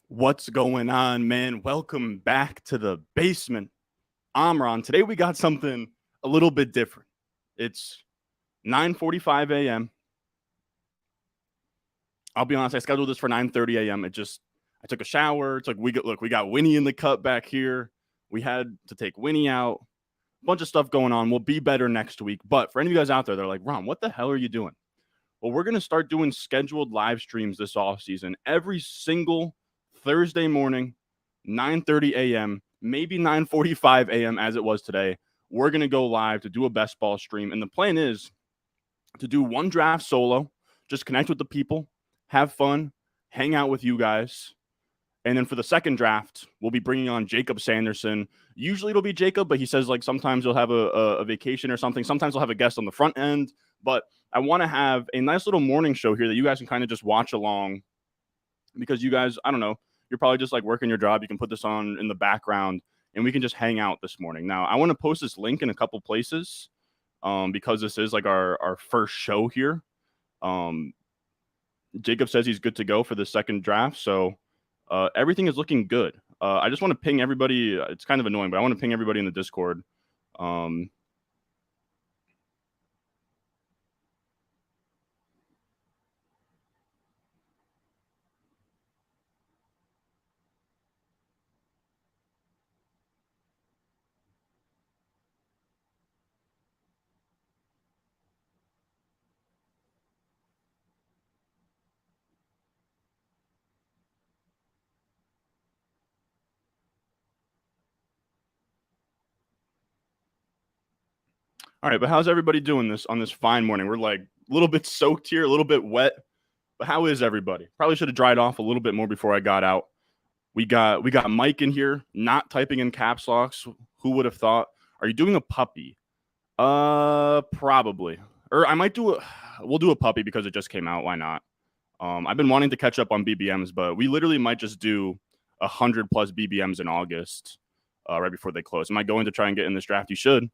What's going on, man? Welcome back to the basement. I'm Ron. Today we got something a little bit different. It's 9:45 a.m. I'll be honest, I scheduled this for 9:30 a.m. I took a shower. It's like we got Winnie in the cut back here. We had to take Winnie out. A bunch of stuff going on. We'll be better next week. But for any of you guys out there, they're like, Ron, what the hell are you doing? Well, we're gonna start doing scheduled live streams this off season every single Thursday morning, 9:30 a.m., maybe 9:45 a.m. as it was today. We're gonna go live to do a best ball stream, and the plan is to do one draft solo, just connect with the people, have fun, hang out with you guys. And then for the second draft, we'll be bringing on Jakob Sanderson. Usually it'll be Jakob, but he says like sometimes he'll have a vacation or something. Sometimes he'll have a guest on the front end. But I want to have a nice little morning show here that you guys can kind of just watch along because you guys, I don't know, you're probably just like working your job. You can put this on in the background and we can just hang out this morning. Now, I want to post this link in a couple places because this is like our first show here. Jakob says he's good to go for the second draft. So everything is looking good. I just want to ping everybody. It's kind of annoying, but I want to ping everybody in the Discord. All right, but how's everybody doing this on this fine morning? We're like a little bit soaked here, a little bit wet, but how is everybody? Probably should have dried off a little bit more before I got out. We got Mike in here, not typing in caps locks. Who would have thought? Are you doing a puppy? Probably. Or I might do a. We'll do a puppy because it just came out. Why not? I've been wanting to catch up on BBMs, but we literally might just do 100+ BBMs in August, right before they close. Am I going to try and get in this draft? You should.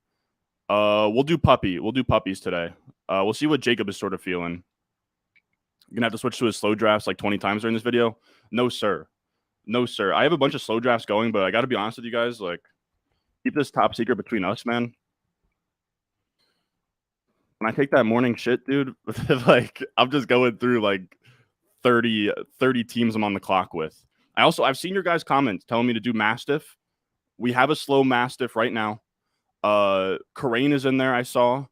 We'll do puppy. We'll do puppies today. We'll see what Jakob is sort of feeling. You're gonna have to switch to his slow drafts like 20 times during this video. No, sir. No, sir. I have a bunch of slow drafts going, but I got to be honest with you guys. Like, keep this top secret between us, man. When I take that morning shit, dude, like, I'm just going through like 30 teams I'm on the clock with. I've seen your guys' comments telling me to do Mastiff. We have a slow Mastiff right now. Karain is in there, I saw.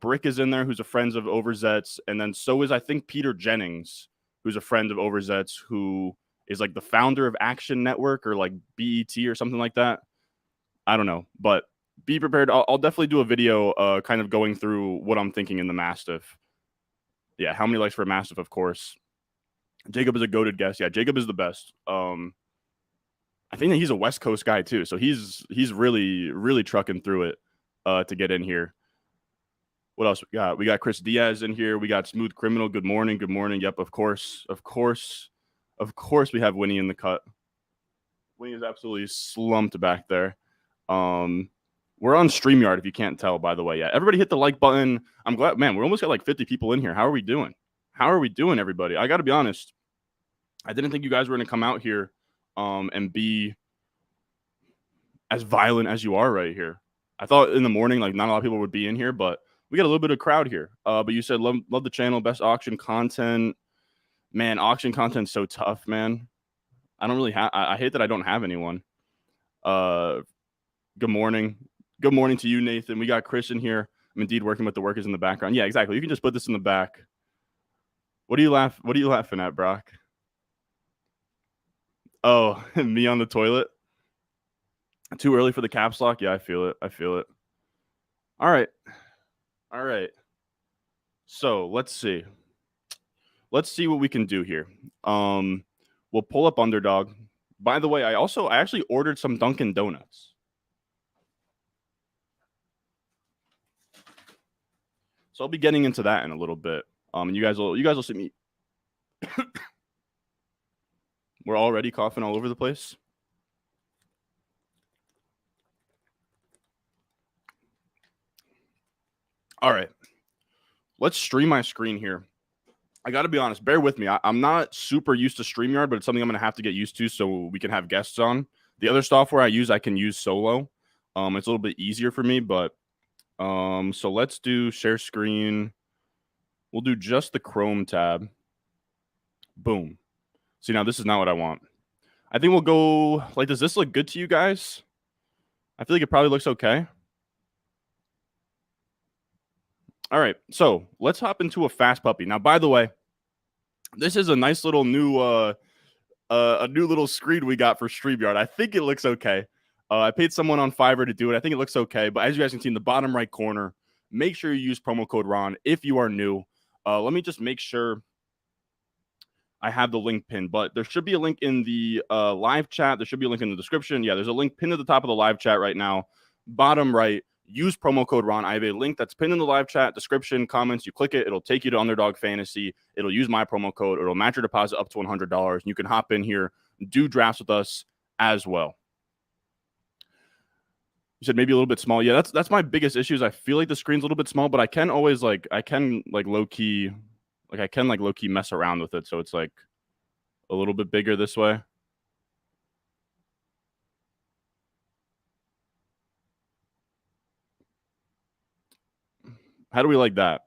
Brick is in there, who's a friend of Overzet's, and then so is I think Peter Jennings, who's a friend of Overzet's, who is like the founder of Action Network or like BET or something like that. I don't know, but be prepared. I'll definitely do a video kind of going through what I'm thinking in the Mastiff. Yeah, how many likes for a Mastiff, of course. Jakob is a goated guest. Yeah, Jakob is the best. I think that he's a West Coast guy too, so he's really trucking through it to get in here. What else we got? We got Chris Diaz in here. We got Smooth Criminal. Good morning. Good morning. Yep, of course. We have Winnie in the cut. Winnie is absolutely slumped back there. We're on StreamYard if you can't tell, by the way. Yeah, everybody hit the like button. I'm glad, man. We almost got like 50 people in here. How are we doing? Everybody? I got to be honest. I didn't think you guys were going to come out here and be as violent as you are right here. I thought in the morning, like, not a lot of people would be in here, but we got a little bit of crowd here. But you said love the channel, best auction content. Man, auction content's so tough, man. I don't really have. I hate that I don't have anyone. Good morning. Good morning to you, Nathan. We got Chris in here. I'm indeed working with the workers in the background. Yeah, exactly. You can just put this in the back. What are you laughing at, Brock? Oh, me on the toilet. Too early for the caps lock? Yeah, I feel it. All right. So let's see what we can do here. We'll pull up Underdog. By the way, I actually ordered some Dunkin' Donuts. So I'll be getting into that in a little bit. And you guys will see me. We're already coughing all over the place. All right. Let's stream my screen here. I got to be honest, bear with me. I'm not super used to StreamYard, but it's something I'm going to have to get used to so we can have guests on. The other software I can use solo. It's a little bit easier for me, but so let's do share screen. We'll do just the Chrome tab. Boom. See, now this is not what I want. I think we'll go, like, does this look good to you guys? I feel like it probably looks okay. All right, so let's hop into a fast puppy. Now, by the way, this is a nice little new a new little screen we got for StreamYard. I think it looks okay. I paid someone on Fiverr to do it. I think it looks okay. But as you guys can see in the bottom right corner, make sure you use promo code Ron if you are new. Let me just make sure I have the link pinned. But there should be a link in the live chat. There should be a link in the description. Yeah, there's a link pinned at the top of the live chat right now. Bottom right, use promo code Ron. I have a link that's pinned in the live chat, description, comments. You click it, it'll take you to Underdog Fantasy. It'll use my promo code. It'll match your deposit up to $100. And you can hop in here, do drafts with us as well. You said maybe a little bit small. Yeah, that's my biggest issue is I feel like the screen's a little bit small, but I can always low key mess around with it. So it's like a little bit bigger this way. How do we like that?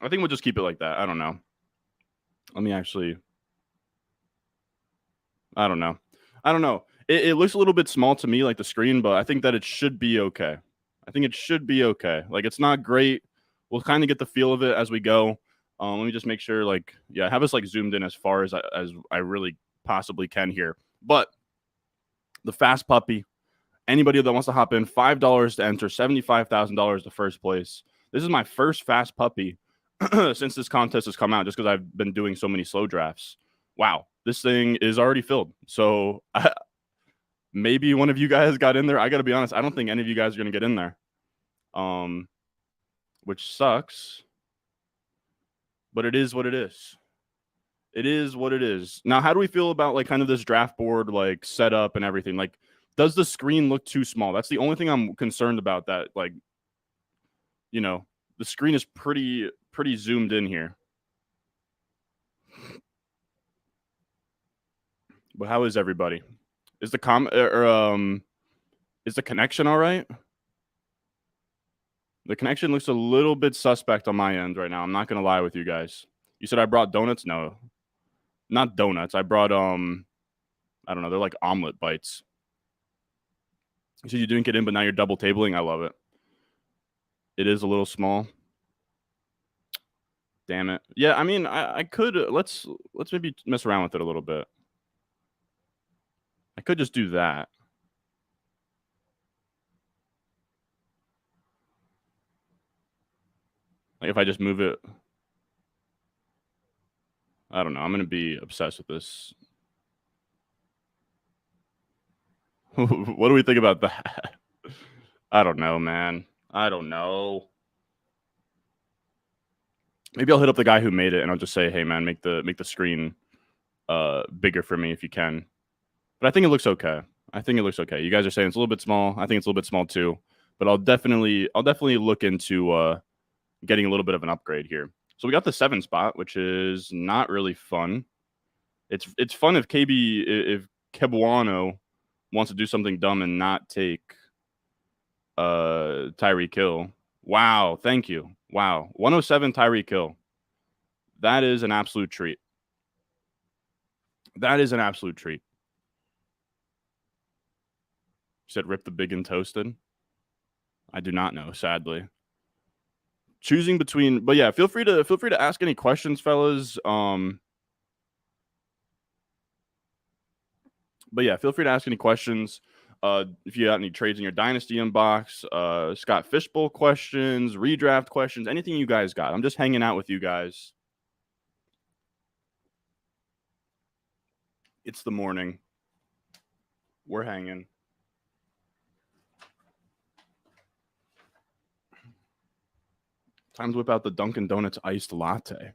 I think we'll just keep it like that. I don't know. Let me actually. I don't know. It looks a little bit small to me, like the screen, but I think that it should be okay. I think it should be okay. Like, it's not great. We'll kind of get the feel of it as we go. Let me just make sure, have us zoomed in as far as I really possibly can here. But the fast puppy, anybody that wants to hop in, $5 to enter, $75,000 to first place. This is my first fast puppy since this contest has come out, just because I've been doing so many slow drafts. Wow, this thing is already filled. So maybe one of you guys got in there. I got to be honest, I don't think any of you guys are going to get in there, which sucks. But it is what it is. It is what it is. Now, how do we feel about kind of this draft board setup and everything? Does the screen look too small? That's the only thing I'm concerned about. That the screen is pretty zoomed in here. But how is everybody? Is the is the connection all right? The connection looks a little bit suspect on my end right now. I'm not gonna lie with you guys. You said I brought donuts? No, not donuts. I brought I don't know. They're like omelet bites. You said you didn't get in, but now you're double tabling. I love it. It is a little small. Damn it. Yeah, I mean, I could let's maybe mess around with it a little bit. I could just do that. If I just move it, I don't know. I'm going to be obsessed with this. What do we think about that? I don't know, man. I don't know. Maybe I'll hit up the guy who made it and I'll just say, hey, man, make the screen bigger for me if you can. But I think it looks okay. You guys are saying it's a little bit small. I think it's a little bit small too. But I'll definitely look into getting a little bit of an upgrade here. So we got the 7 spot, which is not really fun. It's fun if Kebuano wants to do something dumb and not take Tyreek Hill. Wow, thank you. Wow, 107 Tyreek Hill. That is an absolute treat. You said rip the big and toasted. I do not know, sadly. Choosing between, but yeah, feel free to ask any questions, fellas. But yeah, feel free to ask any questions. If you got any trades in your dynasty inbox, Scott Fishbowl questions, redraft questions, anything you guys got. I'm just hanging out with you guys. It's the morning. We're hanging. Time to whip out the Dunkin' Donuts iced latte.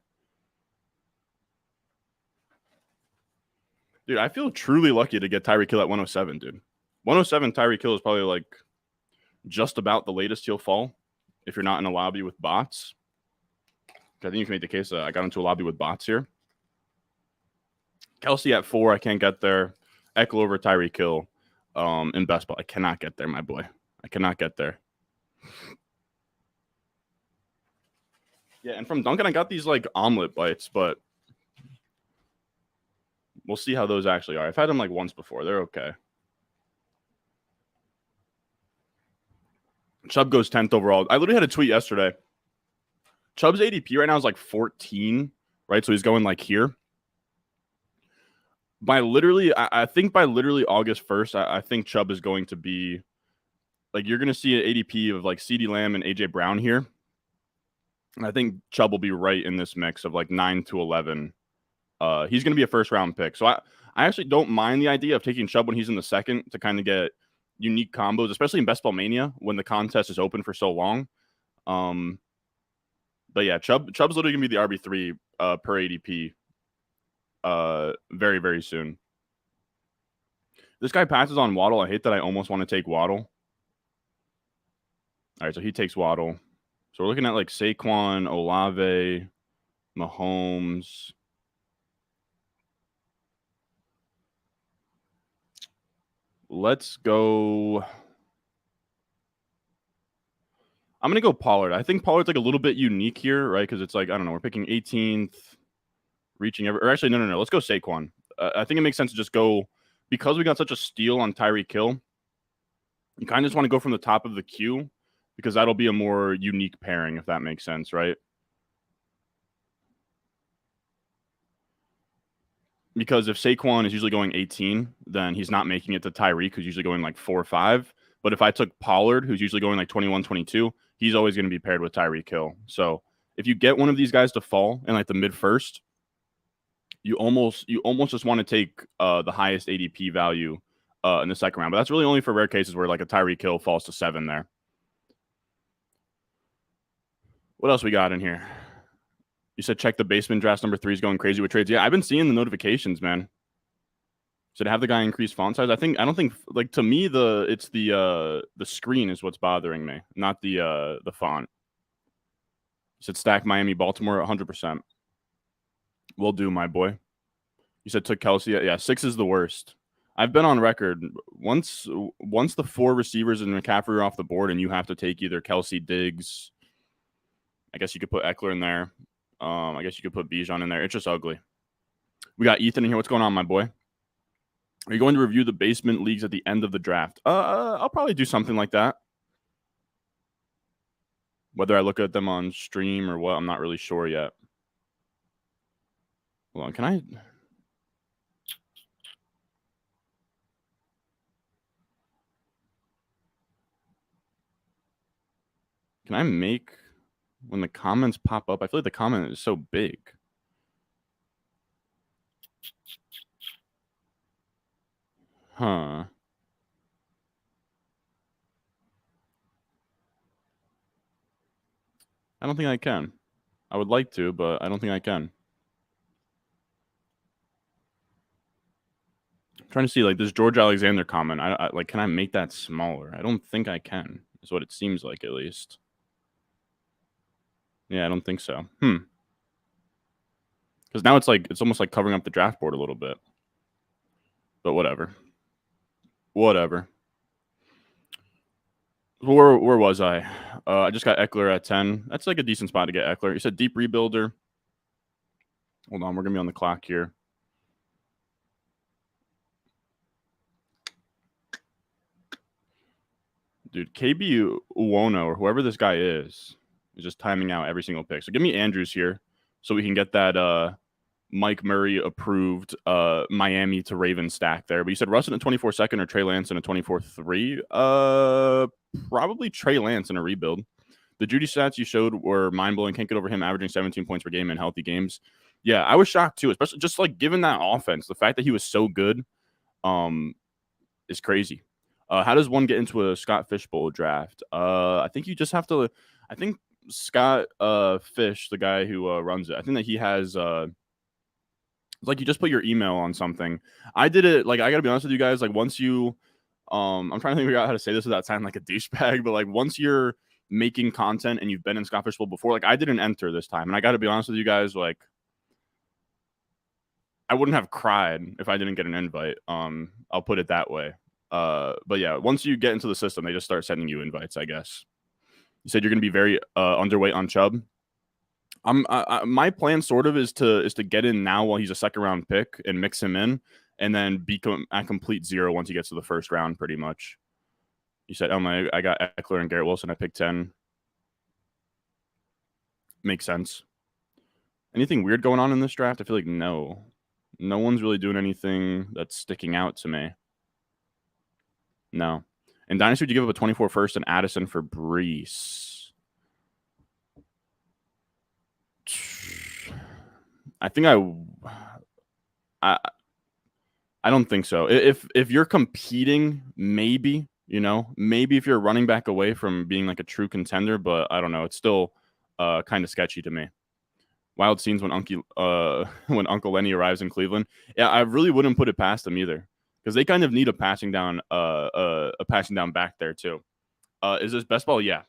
Dude, I feel truly lucky to get Tyreek Hill at 107, dude. 107 Tyreek Hill is probably just about the latest he'll fall if you're not in a lobby with bots. I think you can make the case that I got into a lobby with bots here. Kelsey at 4, I can't get there. Eckler over Tyreek Hill in best ball. I cannot get there, my boy. I cannot get there. Yeah, and from Duncan, I got these like omelet bites, but we'll see how those actually are. I've had them like once before. They're okay. Chubb goes 10th overall. I literally had a tweet yesterday. Chubb's ADP right now is like 14, right? So he's going like here. I think by literally August 1st, I think Chubb is going to be like, you're going to see an ADP of like CeeDee Lamb and AJ Brown here. And I think Chubb will be right in this mix of like 9 to 11. He's going to be a first round pick. So I actually don't mind the idea of taking Chubb when he's in the second to kind of get unique combos, especially in Best Ball Mania when the contest is open for so long. But yeah, Chubb's literally going to be the RB3 per ADP very, very soon. This guy passes on Waddle. I hate that I almost want to take Waddle. All right, so he takes Waddle. So we're looking at like Saquon, Olave, Mahomes. Let's go. I'm going to go Pollard. I think Pollard's like a little bit unique here, right? Because it's like, I don't know, we're picking 18th, reaching every, or actually, no. Let's go Saquon. I think it makes sense to just go, because we got such a steal on Tyreek Hill, you kind of just want to go from the top of the queue because that'll be a more unique pairing, if that makes sense, right? Because if Saquon is usually going 18, then he's not making it to Tyreek, who's usually going like 4 or 5. But if I took Pollard, who's usually going like 21, 22, he's always going to be paired with Tyreek Hill. So if you get one of these guys to fall in like the mid first, you almost just want to take the highest ADP value in the second round. But that's really only for rare cases where like a Tyreek Hill falls to 7 there. What else we got in here? You said check the basement drafts. Number 3 is going crazy with trades. Yeah, I've been seeing the notifications, man. So to have the guy increase font size, I don't think like, to me it's the screen is what's bothering me, not the font. You said stack Miami, Baltimore, 100%. Will do, my boy. You said took Kelsey. Yeah, 6 is the worst. I've been on record. Once the 4 receivers and McCaffrey are off the board and you have to take either Kelsey, Diggs, I guess you could put Eckler in there. I guess you could put Bijan in there. It's just ugly. We got Ethan in here. What's going on, my boy? Are you going to review the basement leagues at the end of the draft? I'll probably do something like that. Whether I look at them on stream or what, I'm not really sure yet. Hold on, can I make when the comments pop up? I feel like the comment is so big. Huh. I don't think I can. I would like to, but I don't think I can. I'm trying to see like this George Alexander comment. I like, can I make that smaller? I don't think I can. Is what it seems like, at least. Yeah, I don't think so. Because now it's almost like covering up the draft board a little bit. But whatever. Where was I? I just got Eckler at 10. That's like a decent spot to get Eckler. You said deep rebuilder. Hold on, we're going to be on the clock here. Dude, KB Uwono, or whoever this guy is just timing out every single pick. So give me Andrews here so we can get that Mike Murray approved Miami to Ravens stack there. But you said Russ in a 24-2 or Trey Lance in a 24-3? Probably Trey Lance in a rebuild. The Judy stats you showed were mind-blowing. Can't get over him averaging 17 points per game in healthy games. Yeah, I was shocked too, especially just like given that offense. The fact that he was so good is crazy. How does one get into a Scott Fishbowl draft? I think you just have to. I think Scott Fish, the guy who runs it, I think that he has. Like you just put your email on something. I did it. Like I gotta be honest with you guys. Like once you, I'm trying to figure out how to say this without sounding like a douchebag, but like once you're making content and you've been in Scott Fishbowl before, like I didn't enter this time, and I got to be honest with you guys, like I wouldn't have cried if I didn't get an invite. I'll put it that way. But yeah, once you get into the system, they just start sending you invites, I guess. You said you're going to be very underweight on Chubb. My plan sort of is to get in now while he's a second round pick and mix him in, and then become at complete zero once he gets to the first round, pretty much. You said, I got Eckler and Garrett Wilson. I picked 10. Makes sense. Anything weird going on in this draft? I feel like no one's really doing anything that's sticking out to me. No. In Dynasty, would you give up a 24 first and Addison for Brees? I think I don't think so. If you're competing, maybe, maybe if you're a running back away from being like a true contender, but I don't know. It's still kind of sketchy to me. Wild scenes when Uncle Lenny arrives in Cleveland. Yeah, I really wouldn't put it past them either, because they kind of need a passing down back there too. Is this best ball? Yeah.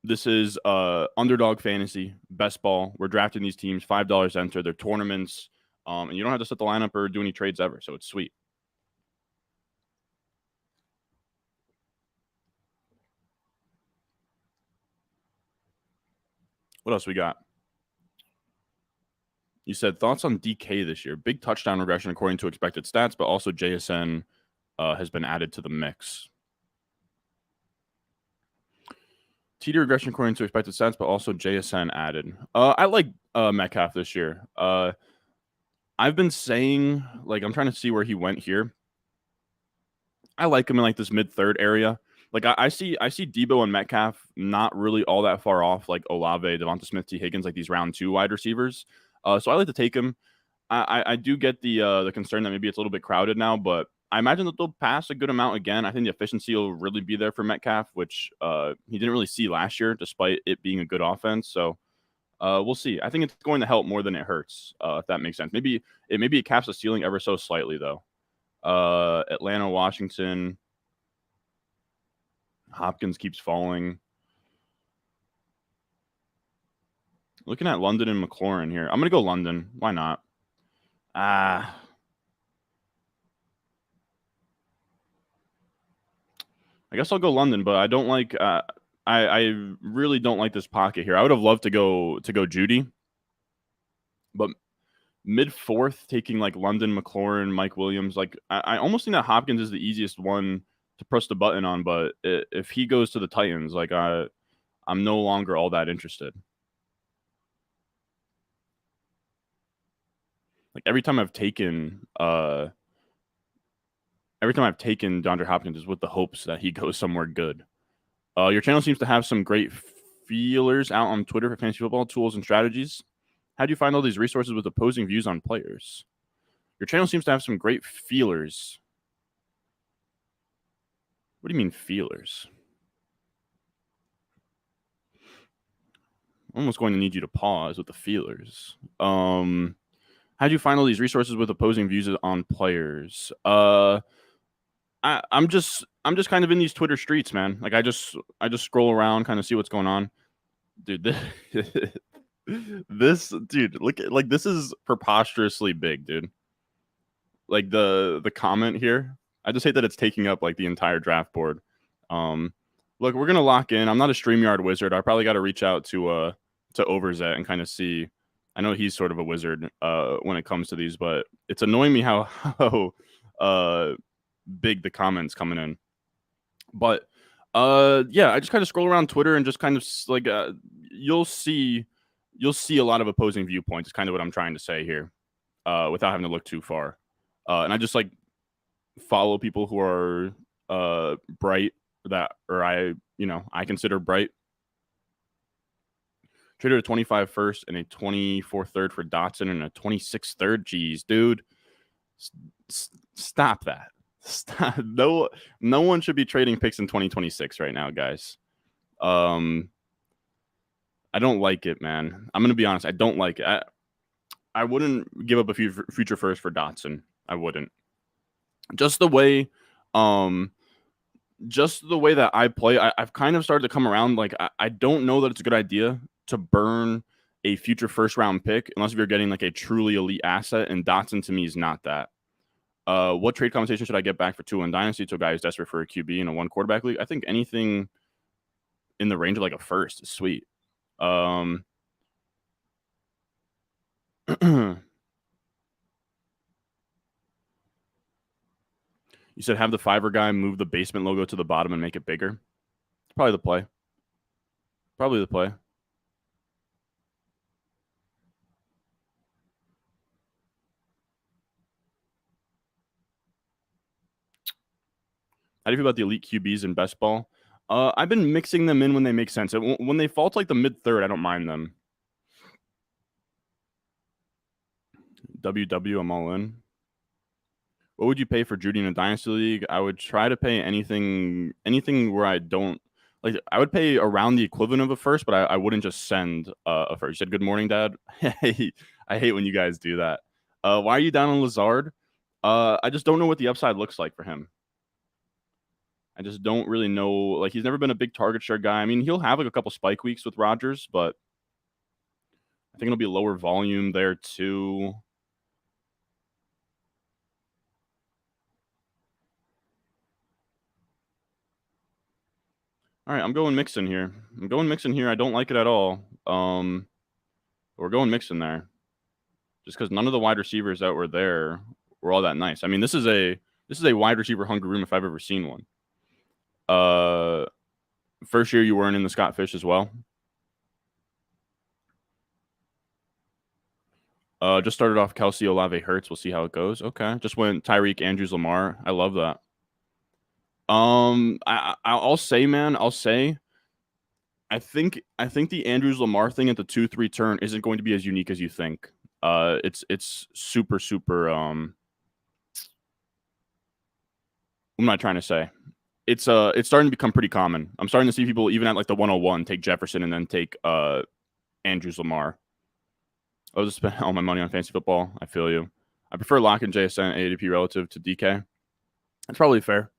This is Underdog Fantasy, best ball. We're drafting these teams, $5 enter. They're tournaments, and you don't have to set the lineup or do any trades ever, so it's sweet. What else we got? You said thoughts on DK this year. Big touchdown regression according to expected stats, but also JSN has been added to the mix. TD regression according to expected stats, but also JSN added. I like Metcalf this year. I've been saying, like, I'm trying to see where he went here. I like him in like this mid-third area. Like I see Debo and Metcalf not really all that far off, like Olave, Devonta Smith, T. Higgins, like these round 2 wide receivers. So I like to take him. I do get the concern that maybe it's a little bit crowded now, but I imagine that they'll pass a good amount again. I think the efficiency will really be there for Metcalf, which he didn't really see last year, despite it being a good offense. So we'll see. I think it's going to help more than it hurts, if that makes sense. Maybe it caps the ceiling ever so slightly, though. Atlanta, Washington. Hopkins keeps falling. Looking at London and McLaurin here. I'm going to go London. Why not? I guess I'll go London, but I don't like I really don't like this pocket here. I would have loved to go Judy, but mid-4th, taking like London, McLaurin, Mike Williams, like I almost think that Hopkins is the easiest one to press the button on, but if he goes to the Titans, like I'm no longer all that interested. Like every time I've taken DeAndre Hopkins is with the hopes that he goes somewhere good. Your channel seems to have some great feelers out on Twitter for fantasy football tools and strategies. How do you find all these resources with opposing views on players? Your channel seems to have some great feelers. What do you mean feelers? I'm almost going to need you to pause with the feelers. How do you find all these resources with opposing views on players? I'm just kind of in these Twitter streets, man. Like I just scroll around, kind of see what's going on. Dude, this dude, look at, like, this is preposterously big, dude. Like the comment here, I just hate that it's taking up like the entire draft board. Look, we're gonna lock in. I'm not a StreamYard wizard. I probably got to reach out to Overzet and kind of see. I know he's sort of a wizard when it comes to these, but it's annoying me how big the comments coming in. But yeah, I just kind of scroll around Twitter and just kind of like you'll see a lot of opposing viewpoints. Is kind of what I'm trying to say here, without having to look too far. And I just like follow people who are bright I consider bright. Traded a 25 first and a 24 third for Dotson and a 26 third. Jeez, dude, stop that. Stop. No one should be trading picks in 2026 right now, guys. I don't like it, man. I'm gonna be honest. I don't like it. I wouldn't give up a few future first for Dotson. I wouldn't. Just the way just the way that I play, I've kind of started to come around. Like, I don't know that it's a good idea to burn a future first round pick unless if you're getting like a truly elite asset, and Dotson to me is not that. What trade conversation should I get back for Tua and Dynasty to a guy who's desperate for a QB in a one quarterback league? I think anything in the range of like a first is sweet. You said have the Fiverr guy move the basement logo to the bottom and make it bigger. It's probably the play. Probably the play. How do you feel about the elite QBs in best ball? I've been mixing them in when they make sense. When they fall to like the mid third, I don't mind them. WW, I'm all in. What would you pay for Judy in a dynasty league? I would try to pay anything where I don't like. I would pay around the equivalent of a first, but I wouldn't just send a first. You said good morning, Dad. I hate when you guys do that. Why are you down on Lazard? I just don't know what the upside looks like for him. I just don't really know. Like, he's never been a big target share guy. I mean, he'll have like a couple spike weeks with Rodgers, but I think it'll be lower volume there too. All right, I'm going Mixon here. I don't like it at all. We're going Mixon there, just because none of the wide receivers that were there were all that nice. I mean, this is a wide receiver hungry room if I've ever seen one. First year you weren't in the Scott Fish as well. Just started off Kelsey, Olave, Hurts. We'll see how it goes. Okay, just went Tyreek, Andrews, Lamar. I love that. I'll say, man. I think the Andrews Lamar thing at the 2-3 turn isn't going to be as unique as you think. It's super. What am I trying to say? It's starting to become pretty common. I'm starting to see people even at like the 101 take Jefferson and then take Andrews Lamar. I'll just spend all my money on fantasy football. I feel you. I prefer Lock and JSN ADP relative to DK. That's probably fair.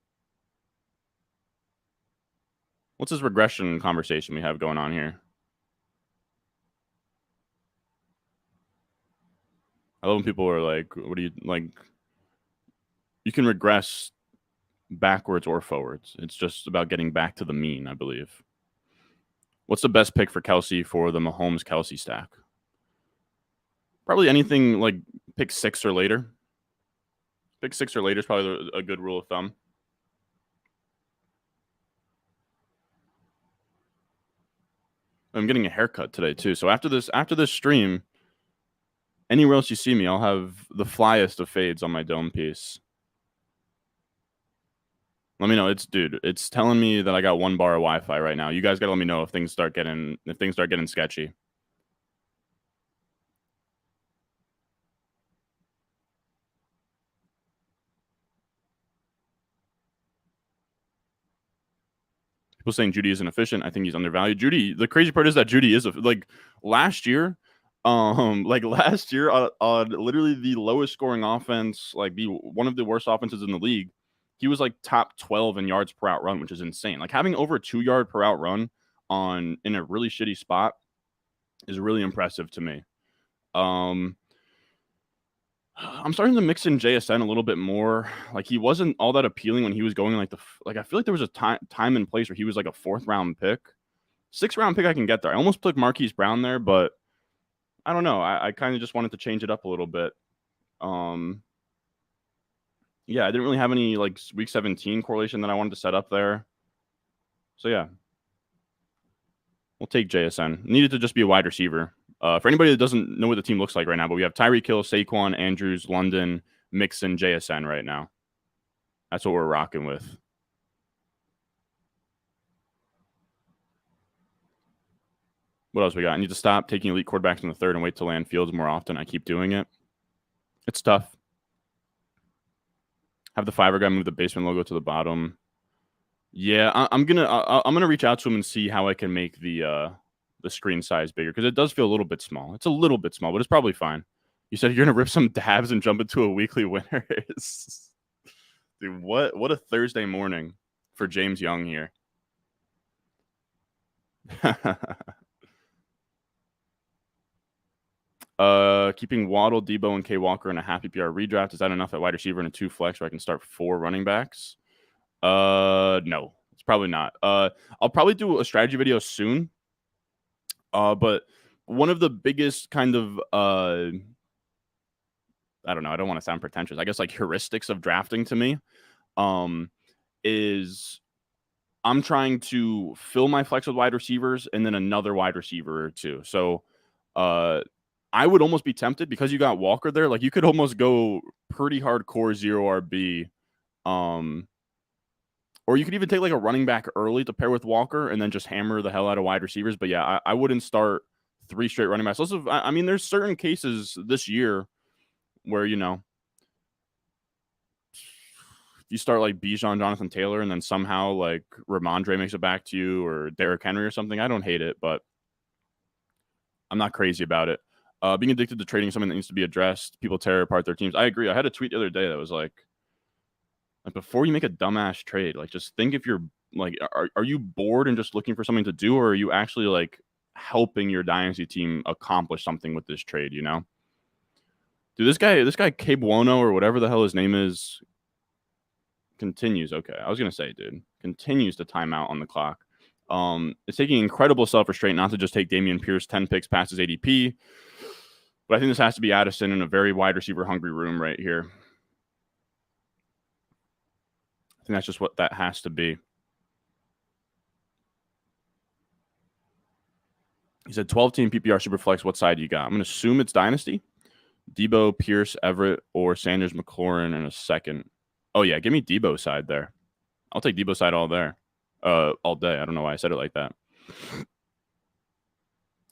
What's this regression conversation we have going on here? I love when people are like, what do you like? You can regress backwards or forwards. It's just about getting back to the mean, I believe. What's the best pick for Kelsey for the Mahomes Kelsey stack? Probably anything like pick 6 or later. Pick 6 or later is probably a good rule of thumb. I'm getting a haircut today too. So after this stream, anywhere else you see me, I'll have the flyest of fades on my dome piece. Let me know. It's telling me that I got 1 bar of Wi-Fi right now. You guys gotta let me know if things start getting sketchy. People saying Judy isn't efficient. I think he's undervalued. Judy, the crazy part is that Judy is like last year on literally the lowest scoring offense, like one of the worst offenses in the league, he was like top 12 in yards per out run, which is insane. Like having over a 2 yard per out run in a really shitty spot is really impressive to me. I'm starting to mix in JSN a little bit more. Like he wasn't all that appealing when he was going like I feel like there was a time and place where he was like a 4th round pick. 6th round pick I can get there. I almost put Marquise Brown there, but I don't know. I kind of just wanted to change it up a little bit. Yeah, I didn't really have any like week 17 correlation that I wanted to set up there. So yeah. We'll take JSN. Needed to just be a wide receiver. For anybody that doesn't know what the team looks like right now, but we have Tyreek Hill, Saquon, Andrews, London, Mixon, JSN right now. That's what we're rocking with. What else we got? I need to stop taking elite quarterbacks in the 3rd and wait to land Fields more often. I keep doing it. It's tough. Have the Fiverr guy move the basement logo to the bottom. Yeah, I'm gonna reach out to him and see how I can make the screen size bigger, because it does feel a little bit small. It's a little bit small, but it's probably fine. You said you're gonna rip some dabs and jump into a weekly winners. Dude, what a Thursday morning. for James Young here. Keeping Waddle, Debo, and K Walker in a half PPR redraft, is that enough at wide receiver and a 2 flex where I can start 4 running backs? No, it's probably not. I'll probably do a strategy video soon. But one of the biggest kind of I don't know, I don't want to sound pretentious. I guess like heuristics of drafting to me is I'm trying to fill my flex with wide receivers and then another wide receiver or two. So I would almost be tempted because you got Walker there. Like you could almost go pretty hardcore 0 RB. Or you could even take like a running back early to pair with Walker and then just hammer the hell out of wide receivers. But yeah, I wouldn't start 3 straight running backs. Also, I mean, there's certain cases this year where, you know, you start like Bijan, Jonathan Taylor, and then somehow like Ramondre makes it back to you or Derrick Henry or something. I don't hate it, but I'm not crazy about it. Being addicted to trading is something that needs to be addressed. People tear apart their teams. I agree. I had a tweet the other day that was like before you make a dumbass trade, like just think if you're like, are you bored and just looking for something to do, or are you actually like helping your dynasty team accomplish something with this trade? You know, dude, this guy Cabuono or whatever the hell his name is continues. Okay, I was gonna say, dude, continues to time out on the clock. It's taking incredible self-restraint not to just take Dameon Pierce 10 picks past his ADP, but I think this has to be Addison in a very wide receiver hungry room right here. I think that's just what that has to be. He said 12-team PPR Superflex. What side you got? I'm going to assume it's Dynasty. Debo, Pierce, Everett, or Sanders, McLaurin in a second. Oh, yeah. Give me Debo side there. I'll take Debo side all day. I don't know why I said it like that.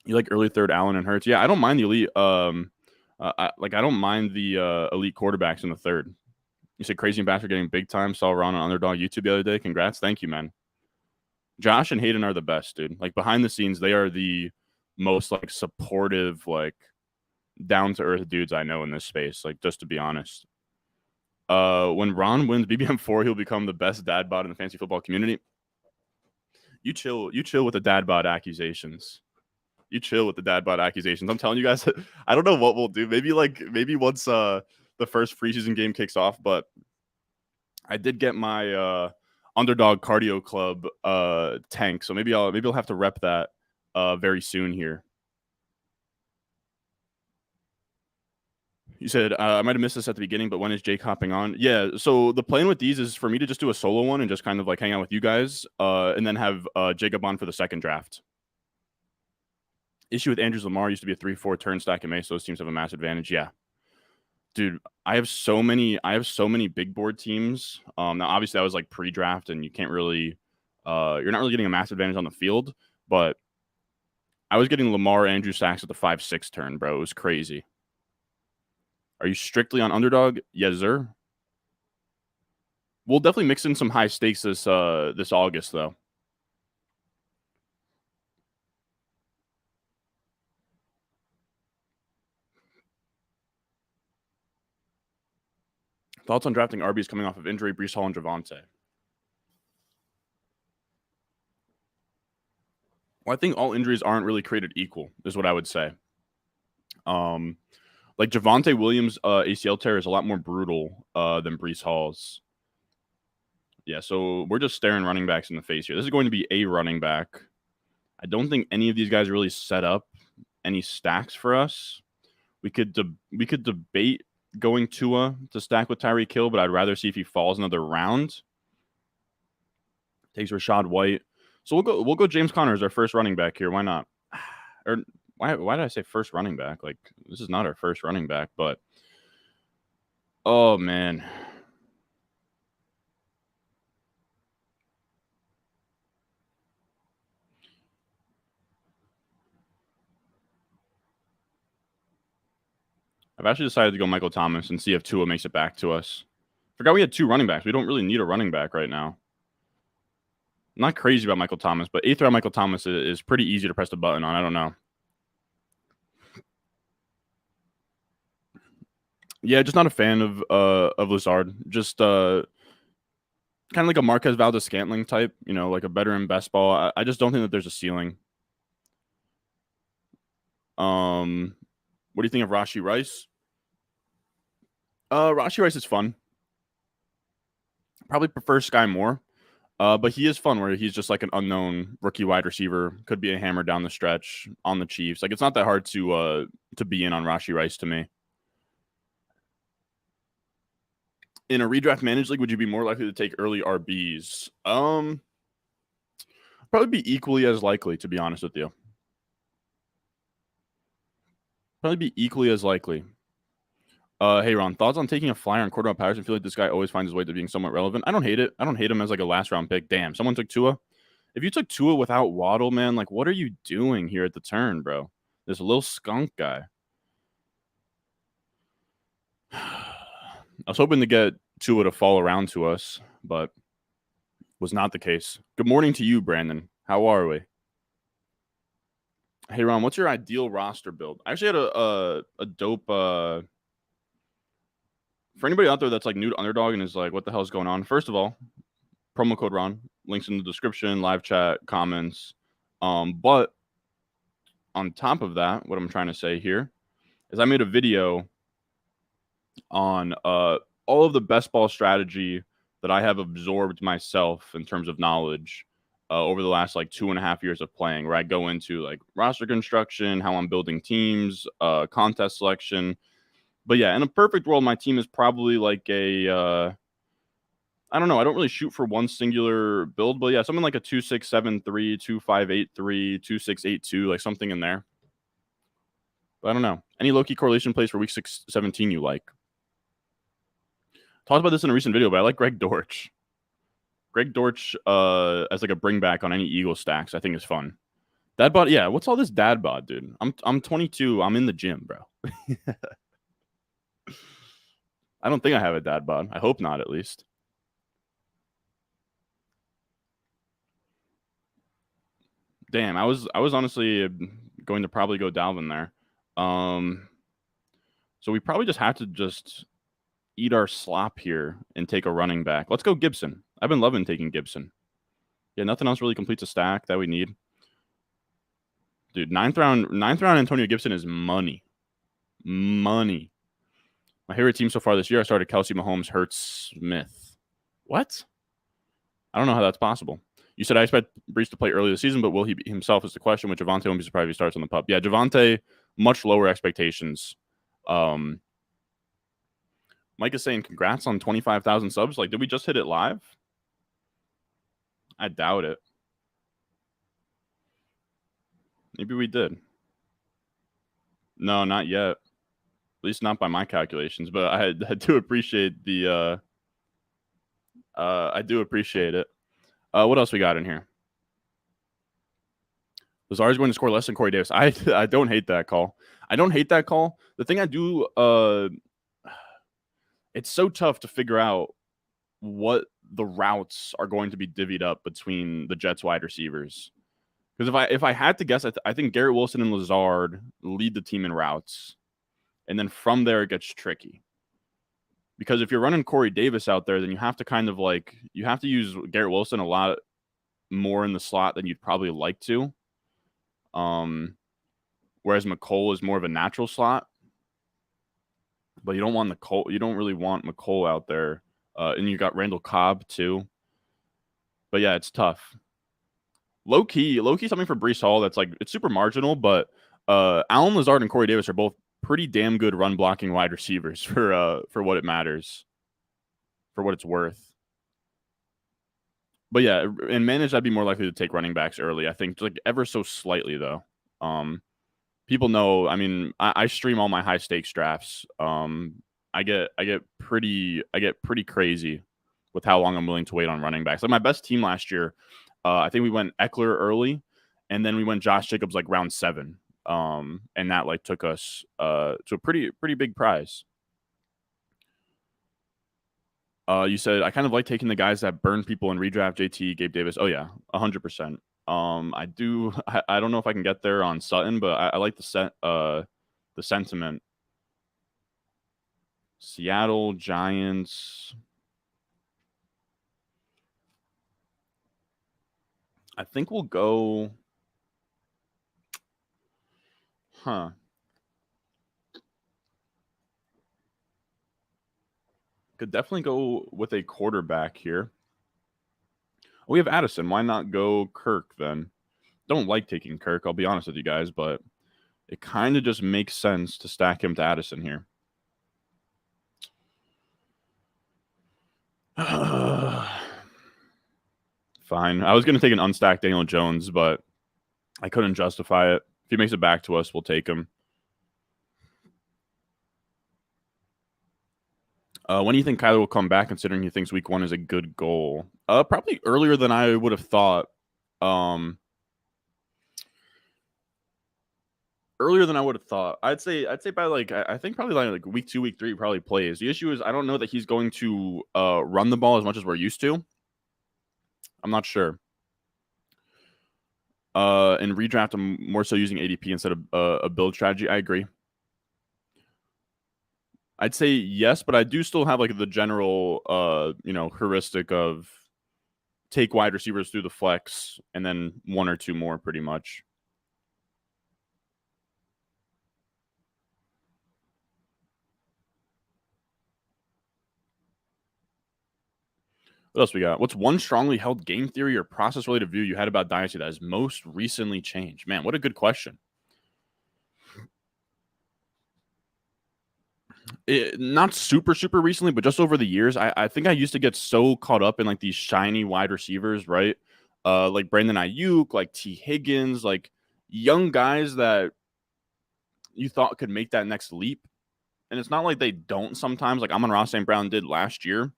You like early third Allen and Hurts? Yeah, I don't mind the elite. I don't mind the elite quarterbacks in the third. You said Crazy and Bastard getting big time. Saw Ron on Underdog YouTube the other day. Congrats. Thank you, man. Josh and Hayden are the best, dude. Like behind the scenes, they are the most like supportive, like down to earth dudes I know in this space. Like just to be honest, when Ron wins BBM4, he'll become the best dad bod in the fantasy football community. You chill with the dad bod accusations. You chill with the dad bod accusations. I'm telling you guys, I don't know what we'll do. Maybe once the first preseason game kicks off, but I did get my Underdog Cardio Club tank, so maybe I'll have to rep that very soon here. You said I might have missed this at the beginning, but when is Jake hopping on? Yeah, so the plan with these is for me to just do a solo one and just kind of like hang out with you guys, and then have Jacob on for the second draft. Issue with Andrews Lamar used to be a 3-4 turn stack and May, so those teams have a massive advantage. Yeah, dude, I have so many big board teams. Now obviously that was like pre-draft, and you can't really, you're not really getting a massive advantage on the field, but I was getting Lamar Andrew stacks at the 5-6 turn, bro. It was crazy. Are you strictly on Underdog? Yes, sir. We'll definitely mix in some high stakes this August, though. Thoughts on drafting RBs coming off of injury, Breece Hall and Javonte? Well, I think all injuries aren't really created equal, is what I would say. Like Javonte Williams' ACL tear is a lot more brutal than Breece Hall's. Yeah, so we're just staring running backs in the face here. This is going to be a running back. I don't think any of these guys really set up any stacks for us. We could debate going Tua to stack with Tyreek Hill, but I'd rather see if he falls another round. Takes Rachaad White. So we'll go James Conner as our first running back here. Why not? Or why did I say first running back? Like this is not our first running back, but oh man. I've actually decided to go Michael Thomas and see if Tua makes it back to us. Forgot we had 2 running backs. We don't really need a running back right now. I'm not crazy about Michael Thomas, but 8th round Michael Thomas is pretty easy to press the button on. I don't know. Yeah, just not a fan of Lazard. Just kind of like a Marquez Valdez-Scantling type, you know, like a better in best ball. I just don't think that there's a ceiling. What do you think of Rashee Rice? Rashee Rice is fun. Probably prefer Sky more. But he is fun where he's just like an unknown rookie wide receiver. Could be a hammer down the stretch on the Chiefs. Like it's not that hard to be in on Rashee Rice to me. In a redraft managed league, would you be more likely to take early RBs? Probably be equally as likely, to be honest with you. Probably be equally as likely. Hey Ron, thoughts on taking a flyer on Cordell Patterson? I feel like this guy always finds his way to being somewhat relevant. I don't hate it. I don't hate him as like a last round pick. Damn, someone took Tua. If you took Tua without Waddle, man, like what are you doing here at the turn, bro? This little skunk guy. I was hoping to get Tua to fall around to us, but was not the case. Good morning to you, Brandon. How are we? Hey Ron, what's your ideal roster build? I actually had a dope for anybody out there that's like new to Underdog and is like, what the hell is going on? First of all, promo code Ron, links in the description, live chat, comments. But on top of that, what I'm trying to say here is I made a video on all of the best ball strategy that I have absorbed myself in terms of knowledge over the last like 2.5 years of playing, where I go into like roster construction, how I'm building teams, contest selection. But yeah, in a perfect world, my team is probably like a I don't know. I don't really shoot for one singular build, but yeah, something like a 2-6-7-3, 2-5-8-3, 2-6-8-2, like something in there. But I don't know. Any low key correlation plays for week 17 you like? Talked about this in a recent video, but I like Greg Dortch. Greg Dortch as like a bring back on any Eagle stacks, I think is fun. Dad bod, yeah. What's all this dad bod, dude? I'm 22. I'm in the gym, bro. I don't think I have a dad bod. I hope not, at least. Damn, I was honestly going to probably go Dalvin there. So we probably just have to just eat our slop here and take a running back. Let's go Gibson. I've been loving taking Gibson. Yeah, nothing else really completes a stack that we need. Dude, ninth round Antonio Gibson is money. Money. My favorite team so far this year, I started Kelsey, Mahomes, Hurts, Smith. What? I don't know how that's possible. You said I expect Brees to play early this season, but will he himself is the question. With Javonte, won't be surprised if he starts on the pup. Yeah, Javonte, much lower expectations. Mike is saying congrats on 25,000 subs. Like, did we just hit it live? I doubt it. Maybe we did. No, not yet. At least not by my calculations. But I do appreciate the. I do appreciate it. What else we got in here? Lazard's going to score less than Corey Davis. I don't hate that call. I don't hate that call. The thing I do, it's so tough to figure out what the routes are going to be divvied up between the Jets wide receivers. Because if I had to guess, I think Garrett Wilson and Lazard lead the team in routes, and then from there it gets tricky. Because if you're running Corey Davis out there, then you have to kind of like you have to use Garrett Wilson a lot more in the slot than you'd probably like to. Whereas McCole is more of a natural slot, but you don't want you don't really want McCole out there. And you got Randall Cobb too. But yeah, it's tough. Low key something for Breece Hall that's like it's super marginal, but Allen Lazard and Corey Davis are both pretty damn good run blocking wide receivers for what it matters, for what it's worth. But yeah, in managed, I'd be more likely to take running backs early. I think like ever so slightly though. People know. I mean, I stream all my high stakes drafts. I get pretty crazy with how long I'm willing to wait on running backs. Like my best team last year, I think we went Eckler early, and then we went Josh Jacobs like round 7. And that like took us to a pretty big prize. You said I kind of like taking the guys that burn people in redraft. JT, Gabe Davis. Oh yeah, 100%. I do. I don't know if I can get there on Sutton, but I like the sentiment. Seattle Giants. I think we'll go. Could definitely go with a quarterback here. We have Addison. Why not go Kirk then? Don't like taking Kirk, I'll be honest with you guys, but it kind of just makes sense to stack him to Addison here. Fine. I was going to take an unstacked Daniel Jones, but I couldn't justify it. If he makes it back to us, we'll take him. When do you think Kyler will come back, considering he thinks week 1 is a good goal? Probably earlier than I would have thought. Earlier than I would have thought. I'd say by I think probably like week 2, week 3 he probably plays. The issue is I don't know that he's going to run the ball as much as we're used to. I'm not sure. And redraft him more so using ADP instead of a build strategy. I agree. I'd say yes, but I do still have like the general heuristic of take wide receivers through the flex and then 1 or 2 more pretty much. What else we got? What's one strongly held game theory or process related view you had about Dynasty that has most recently changed? Man, what a good question. Not super recently, but just over the years, I think I used to get so caught up in like these shiny wide receivers, right? Like Brandon Ayuk, like T. Higgins, like young guys that you thought could make that next leap. And it's not like they don't sometimes, like Amon-Ra St. Brown did last year.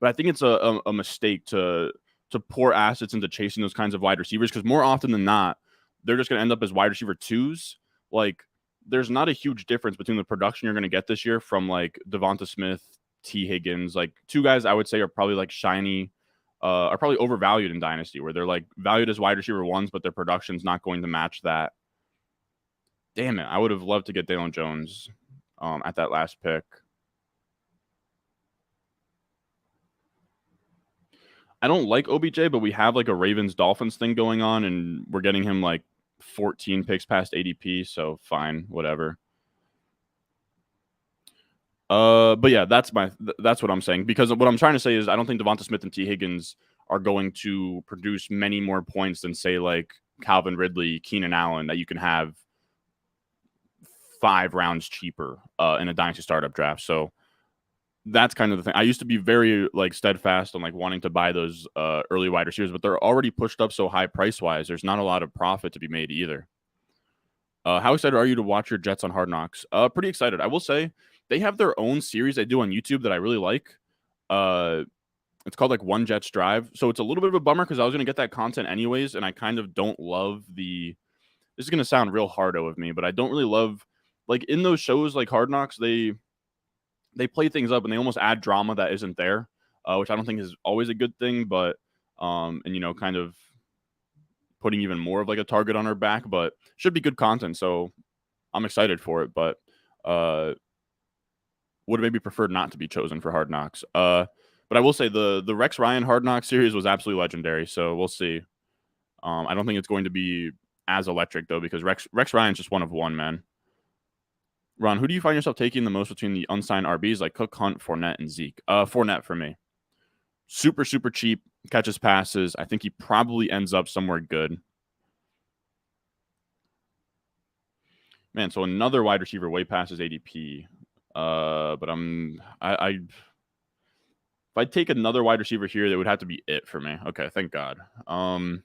But I think it's a mistake to pour assets into chasing those kinds of wide receivers because more often than not, they're just going to end up as wide receiver 2s. Like, there's not a huge difference between the production you're going to get this year from like Devonta Smith, T. Higgins, like 2 guys I would say are probably like shiny, are probably overvalued in Dynasty, where they're like valued as wide receiver 1s, but their production's not going to match that. Damn it, I would have loved to get Daniel Jones at that last pick. I don't like OBJ, but we have like a Ravens Dolphins thing going on, and we're getting him like 14 picks past ADP, so fine, whatever. But yeah, that's what I'm saying, because what I'm trying to say is I don't think Devonta Smith and T. Higgins are going to produce many more points than say like Calvin Ridley, Keenan Allen that you can have 5 rounds cheaper in a dynasty startup draft. So that's kind of the thing. I used to be very like steadfast on like wanting to buy those early wide receivers, but they're already pushed up so high price wise. There's not a lot of profit to be made either. How excited are you to watch your Jets on Hard Knocks? Pretty excited. I will say they have their own series they do on YouTube that I really like. It's called like One Jets Drive. So it's a little bit of a bummer because I was going to get that content anyways, and I kind of don't love the. This is going to sound real hardo of me, but I don't really love like in those shows like Hard Knocks they play things up and they almost add drama that isn't there, which I don't think is always a good thing, but and kind of putting even more of like a target on our back, but should be good content. So I'm excited for it, but would maybe preferred not to be chosen for Hard Knocks. But I will say the Rex Ryan Hard Knocks series was absolutely legendary. So we'll see. I don't think it's going to be as electric though, because Rex Ryan's just one of one, man. Ron, who do you find yourself taking the most between the unsigned RBs like Cook, Hunt, Fournette, and Zeke? Fournette for me. Super cheap, catches passes. I think he probably ends up somewhere good. Man, so another wide receiver way passes ADP. But if I take another wide receiver here, that would have to be it for me. Okay, thank God. I'll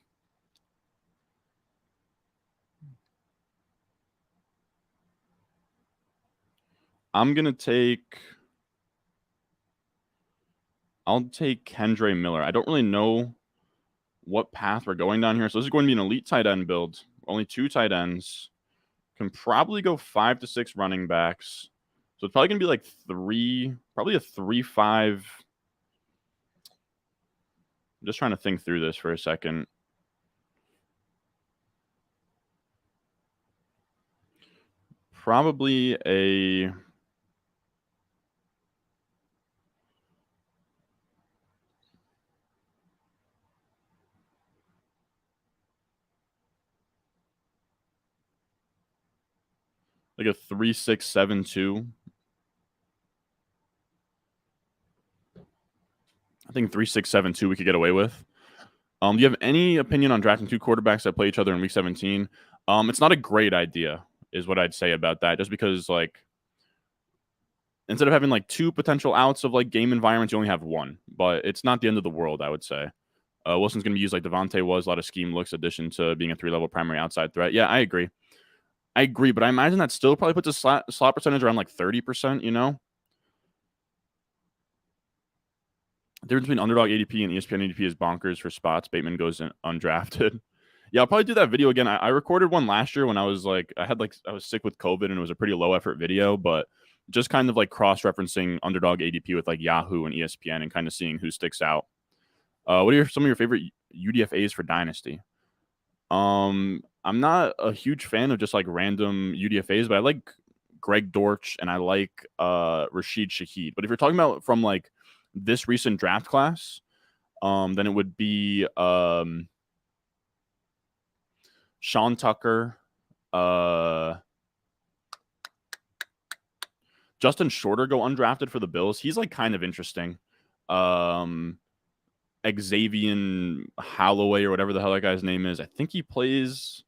take Kendre Miller. I don't really know what path we're going down here. So this is going to be an elite tight end build. Only 2 tight ends. Can probably go 5 to 6 running backs. So it's probably going to be like probably a 3-5. I'm just trying to think through this for a second. Probably a like a 3.672. I think 3.672 we could get away with. Do you have any opinion on drafting two quarterbacks that play each other in week 17? It's not a great idea, is what I'd say about that. Just because like instead of having like two potential outs of like game environments, you only have one. But it's not the end of the world, I would say. Wilson's going to be used like Devontae was, a lot of scheme looks, addition to being a 3-level primary outside threat. Yeah, I agree. But I imagine that still probably puts a slot percentage around like 30%, you know? The difference between underdog ADP and ESPN ADP is bonkers for spots. Bateman goes in undrafted. Yeah, I'll probably do that video again. I recorded one last year when I was like, I was sick with COVID and it was a pretty low effort video, but just kind of like cross referencing underdog ADP with like Yahoo and ESPN and kind of seeing who sticks out. What are some of your favorite UDFAs for Dynasty? I'm not a huge fan of just like random UDFAs, but I like Greg Dortch and I like Rashid Shaheed. But if you're talking about from like this recent draft class, then it would be Sean Tucker, Justin Shorter go undrafted for the Bills. He's like kind of interesting. Xavier Holloway or whatever the hell that guy's name is. I think he plays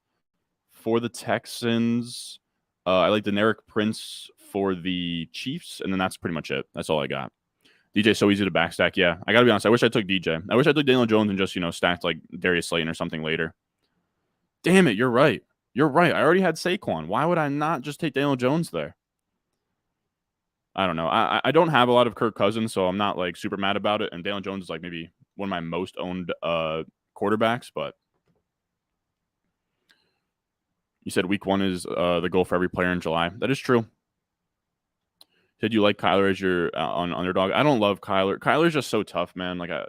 for the Texans. I like Deneric Prince for the Chiefs, and then that's pretty much it. That's all I got. DJ's so easy to backstack. Yeah, I gotta be honest. I wish I took DJ. I wish I took Daniel Jones and just stacked like Darius Slayton or something later. Damn it, you're right. You're right. I already had Saquon. Why would I not just take Daniel Jones there? I don't know. I don't have a lot of Kirk Cousins, so I'm not like super mad about it. And Daniel Jones is like maybe one of my most owned quarterbacks, but you said week 1 is the goal for every player in July. That is true. Did you like Kyler as your on underdog? I don't love Kyler. Kyler's just so tough, man. Like I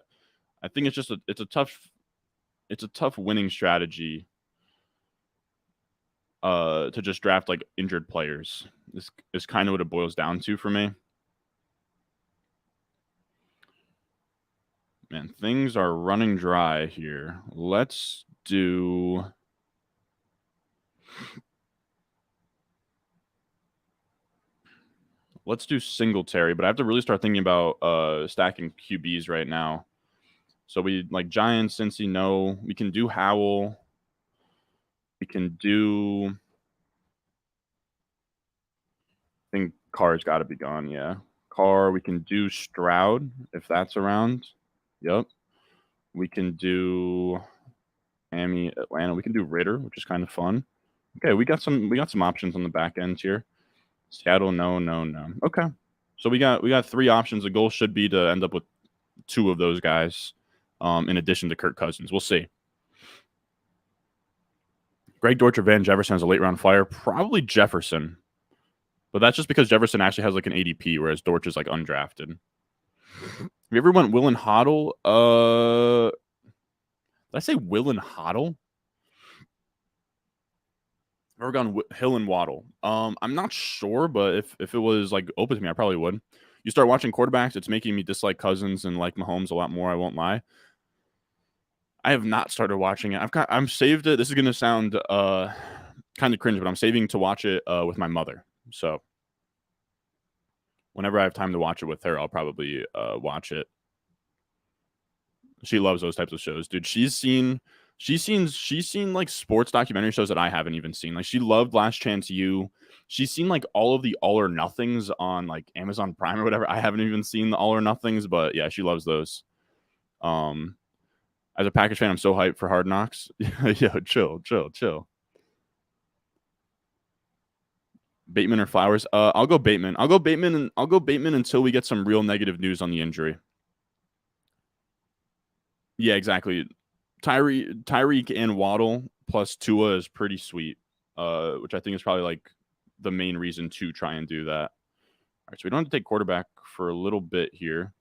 think it's just it's a tough winning strategy to just draft like injured players. This is kind of what it boils down to for me. Man, things are running dry here. Let's do Singletary, but I have to really start thinking about stacking QBs right now. So we like Giants, Cincy, no. We can do Howell. We can do. I think Carr's got to be gone. Yeah, Carr. We can do Stroud if that's around. Yep. We can do Miami, Atlanta. We can do Ritter, which is kind of fun. Okay, we got some options on the back end here. Seattle, no. Okay, so we got 3 options. The goal should be to end up with 2 of those guys, in addition to Kirk Cousins. We'll see. Greg Dortch or Van Jefferson as a late round flyer, probably Jefferson, but that's just because Jefferson actually has like an ADP, whereas Dortch is like undrafted. Have you ever went Will and Hoddle? Did I say Will and Hoddle? I've ever gone Hill and Waddle. I'm not sure, but if it was like open to me, I probably would. You start watching quarterbacks, it's making me dislike Cousins and like Mahomes a lot more. I won't lie. I have not started watching it. I'm saved it. This is gonna sound kind of cringe, but I'm saving to watch it with my mother. So whenever I have time to watch it with her, I'll probably watch it. She loves those types of shows, dude. She's seen like sports documentary shows that I haven't even seen. Like she loved Last Chance U. She's seen like all of the All or Nothings on like Amazon Prime or whatever. I haven't even seen the All or Nothings, but yeah, she loves those. As a Packers fan, I'm so hyped for Hard Knocks. Yo, chill. Bateman or Flowers? I'll go Bateman. I'll go Bateman until we get some real negative news on the injury. Yeah, exactly. Tyreek and Waddle plus Tua is pretty sweet, which I think is probably like the main reason to try and do that. All right, so we don't have to take quarterback for a little bit here.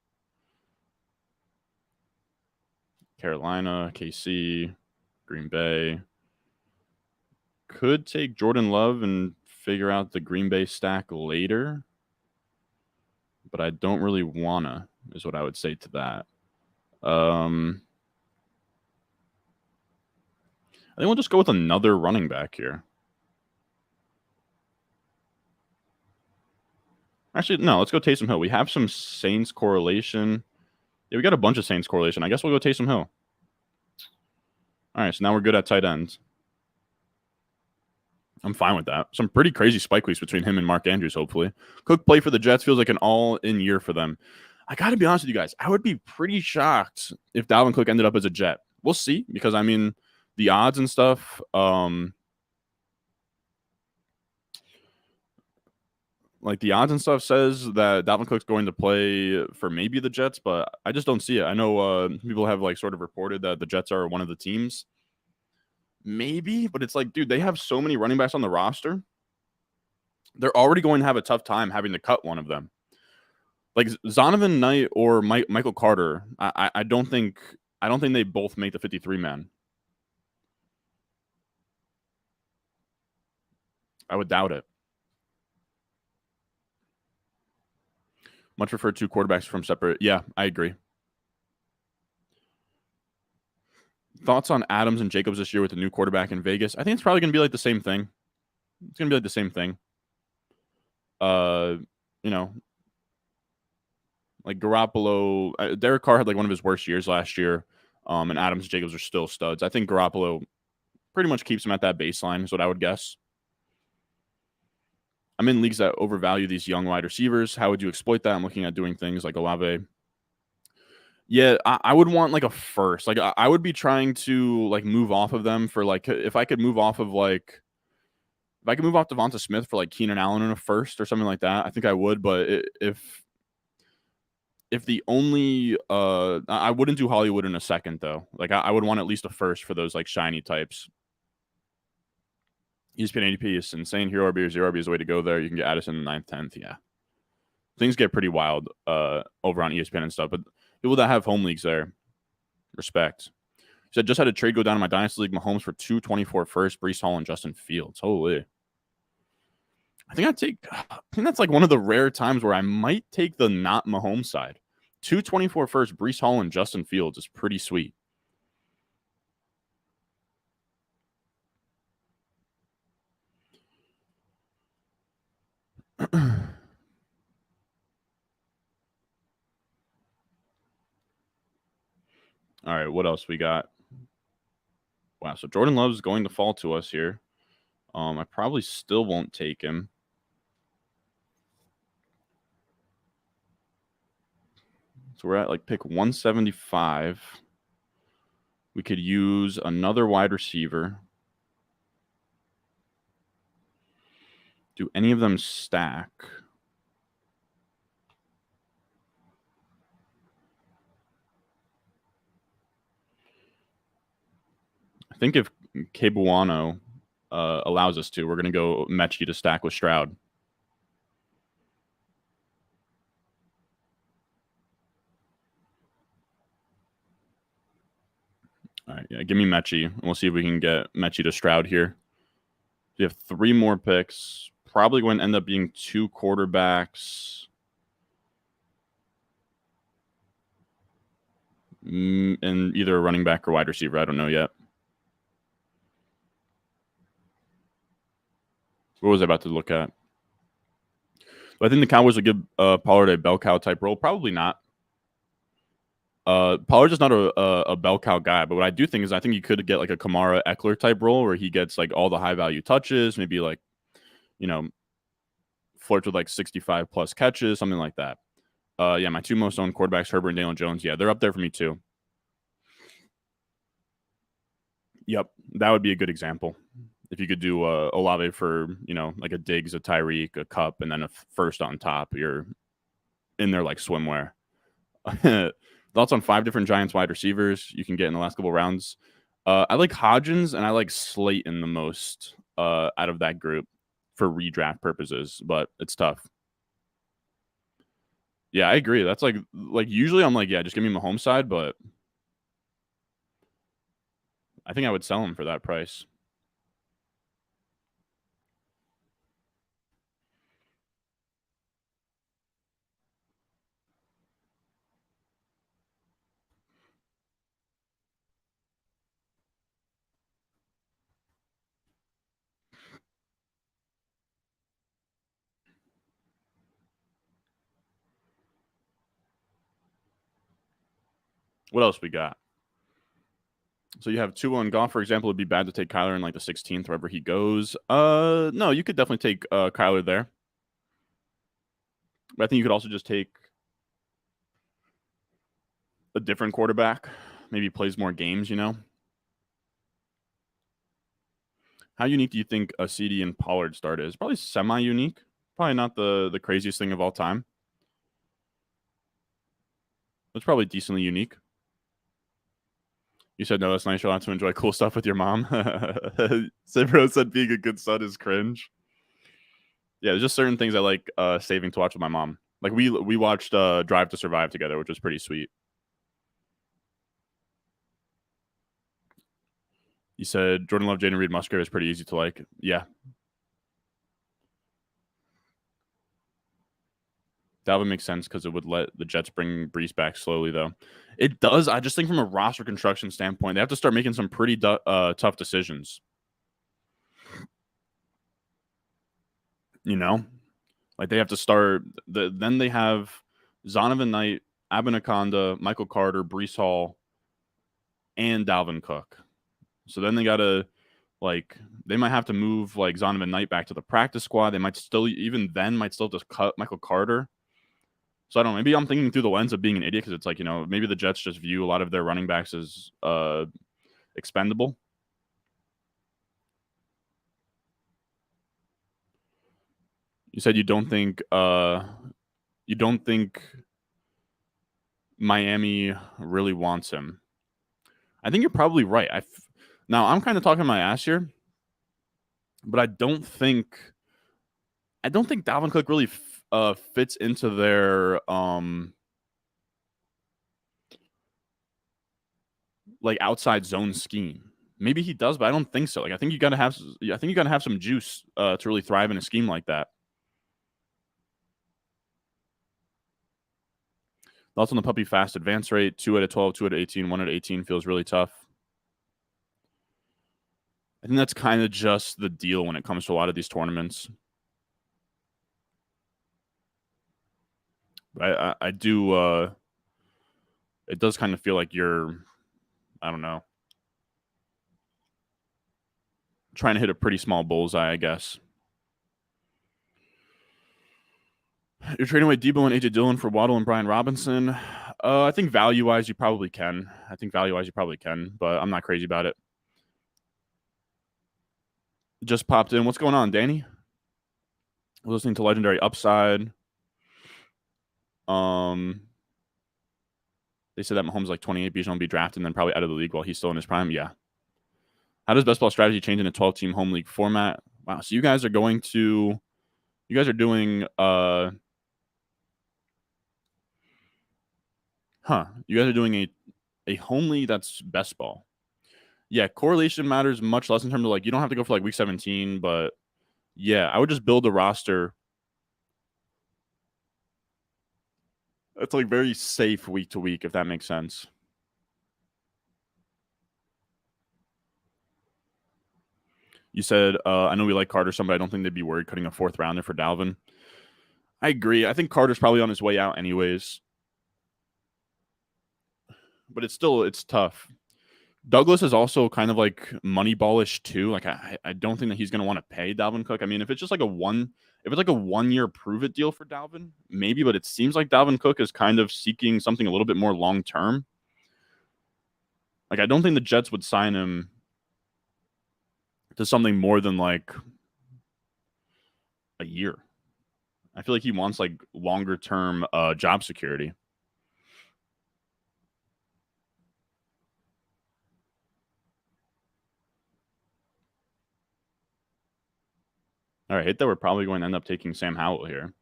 Carolina, KC, Green Bay. Could take Jordan Love and figure out the Green Bay stack later, but I don't really wanna, is what I would say to that. I think we'll just go with another running back here. Actually, no, let's go Taysom Hill. We have some Saints correlation. Yeah, we got a bunch of Saints correlation. I guess we'll go Taysom Hill. All right, so now we're good at tight ends. I'm fine with that. Some pretty crazy spike weeks between him and Mark Andrews, hopefully. Cook play for the Jets feels like an all in year for them. I got to be honest with you guys. I would be pretty shocked if Dalvin Cook ended up as a Jet. We'll see because, I mean, the odds and stuff, like the odds and stuff says that Dalvin Cook's going to play for maybe the Jets, but I just don't see it. I know people have like sort of reported that the Jets are one of the teams. Maybe, but it's like, dude, they have so many running backs on the roster. They're already going to have a tough time having to cut one of them. Like Zonovan Knight or Michael Carter, I don't think they both make the 53 man. I would doubt it. Much prefer two quarterbacks from separate. Yeah, I agree. Thoughts on Adams and Jacobs this year with the new quarterback in Vegas? I think it's probably going to be like the same thing. It's going to be like the same thing. You know, like Garoppolo, Derek Carr had like one of his worst years last year, and Adams and Jacobs are still studs. I think Garoppolo pretty much keeps him at that baseline, is what I would guess. I'm in leagues that overvalue these young wide receivers. How would you exploit that? I'm looking at doing things like Olave. Yeah, I would want like a first. Like I would be trying to like move off of them for like if I could move off of like if I could move off Devonta Smith for like Keenan Allen in a first or something like that, I think I would. But if the only I wouldn't do Hollywood in a second though. Like I would want at least a first for those like shiny types. ESPN ADP is insane. Hero RB or zero RB is the way to go there. You can get Addison in the 9th, 10th. Yeah. Things get pretty wild over on ESPN and stuff. But people that have home leagues there, respect. He said, just had a trade go down in my Dynasty League. Mahomes for 224 first, Breece Hall and Justin Fields. Holy. I think that's like one of the rare times where I might take the not Mahomes side. 224 first, Breece Hall and Justin Fields is pretty sweet. All right, what else we got? Wow, so Jordan Love's going to fall to us here. I probably still won't take him. So we're at like pick 175. We could use another wide receiver. Do any of them stack? I think if Kebuano allows us to, we're going to go Mechie to stack with Stroud. All right, yeah, give me Mechie, and we'll see if we can get Mechie to Stroud here. We have 3 more picks. Probably going to end up being 2 quarterbacks. And either a running back or wide receiver. I don't know yet. What was I about to look at? I think the Cowboys would give Pollard a bell cow type role. Probably not. Pollard's just not a bell cow guy, but what I do think is I think you could get like a Kamara Eckler type role where he gets like all the high value touches, maybe like, you know, flirts with like 65 plus catches, something like that. Yeah, my 2 most owned quarterbacks, Herbert and Daniel Jones. Yeah, they're up there for me too. Yep, that would be a good example. If you could do Olave for, like a Diggs, a Tyreek, a Cup, and then a first on top, you're in there like swimwear. Thoughts on 5 different Giants wide receivers you can get in the last couple rounds? I like Hodgins and I like Slayton the most out of that group for redraft purposes, but it's tough. Yeah, I agree. That's like usually I'm like, yeah, just give me Mahomes side, but I think I would sell him for that price. What else we got? So you have Tua and Goff, for example. It'd be bad to take Kyler in like the 16th wherever he goes. No, you could definitely take Kyler there. But I think you could also just take a different quarterback. Maybe plays more games, you know? How unique do you think a CD and Pollard start is? Probably semi-unique. Probably not the craziest thing of all time. It's probably decently unique. You said no, that's nice. You're allowed to enjoy cool stuff with your mom. Sabro said being a good son is cringe. Yeah, there's just certain things I like saving to watch with my mom. Like we watched Drive to Survive together, which was pretty sweet. You said Jordan Love, Jaden Reed, Musgrave is pretty easy to like. Yeah. That would make sense because it would let the Jets bring Brees back slowly, though. It does. I just think from a roster construction standpoint, they have to start making some pretty tough decisions. You know, like they have to start. Then they have Zonovan Knight, Abinaconda, Michael Carter, Brees Hall, and Dalvin Cook. So then they got to they might have to move like Zonovan Knight back to the practice squad. They might still just cut Michael Carter. So I don't know. Maybe I'm thinking through the lens of being an idiot because it's like, you know, maybe the Jets just view a lot of their running backs as expendable. You said you don't think Miami really wants him. I think you're probably right. Now I'm kind of talking my ass here, but I don't think Dalvin Cook really fits into their like outside zone scheme. Maybe he does, but I don't think so. Like I think you got to have some juice to really thrive in a scheme like that. Thoughts on the puppy fast advance rate? 2 out of 12, 2 out of 18, 1 out of 18 feels really tough. I think that's kind of just the deal when it comes to a lot of these tournaments. But I do. It does kind of feel like you're, I don't know, trying to hit a pretty small bullseye, I guess. You're trading away Debo and AJ Dillon for Waddle and Brian Robinson. I think value-wise, you probably can. But I'm not crazy about it. Just popped in. What's going on, Danny? We're listening to Legendary Upside. They said that Mahomes like 28, Bijan will be drafted and then probably out of the league while he's still in his prime. Yeah. How does best ball strategy change in a 12-team home league format? Wow. So you guys are doing you guys are doing a home league that's best ball. Yeah, correlation matters much less in terms of like you don't have to go for like week 17, but yeah, I would just build a roster that's like very safe week to week, if that makes sense. You said, I know we like Carter some, but I don't think they'd be worried cutting a 4th rounder for Dalvin. I agree. I think Carter's probably on his way out anyways. But it's tough. Douglas is also kind of like moneyballish too. Like I don't think that he's going to want to pay Dalvin Cook. I mean, if it's like a 1 year prove it deal for Dalvin, maybe. But it seems like Dalvin Cook is kind of seeking something a little bit more long term. Like I don't think the Jets would sign him to something more than like a year. I feel like he wants like longer term job security. All right, hate that we're probably going to end up taking Sam Howell here.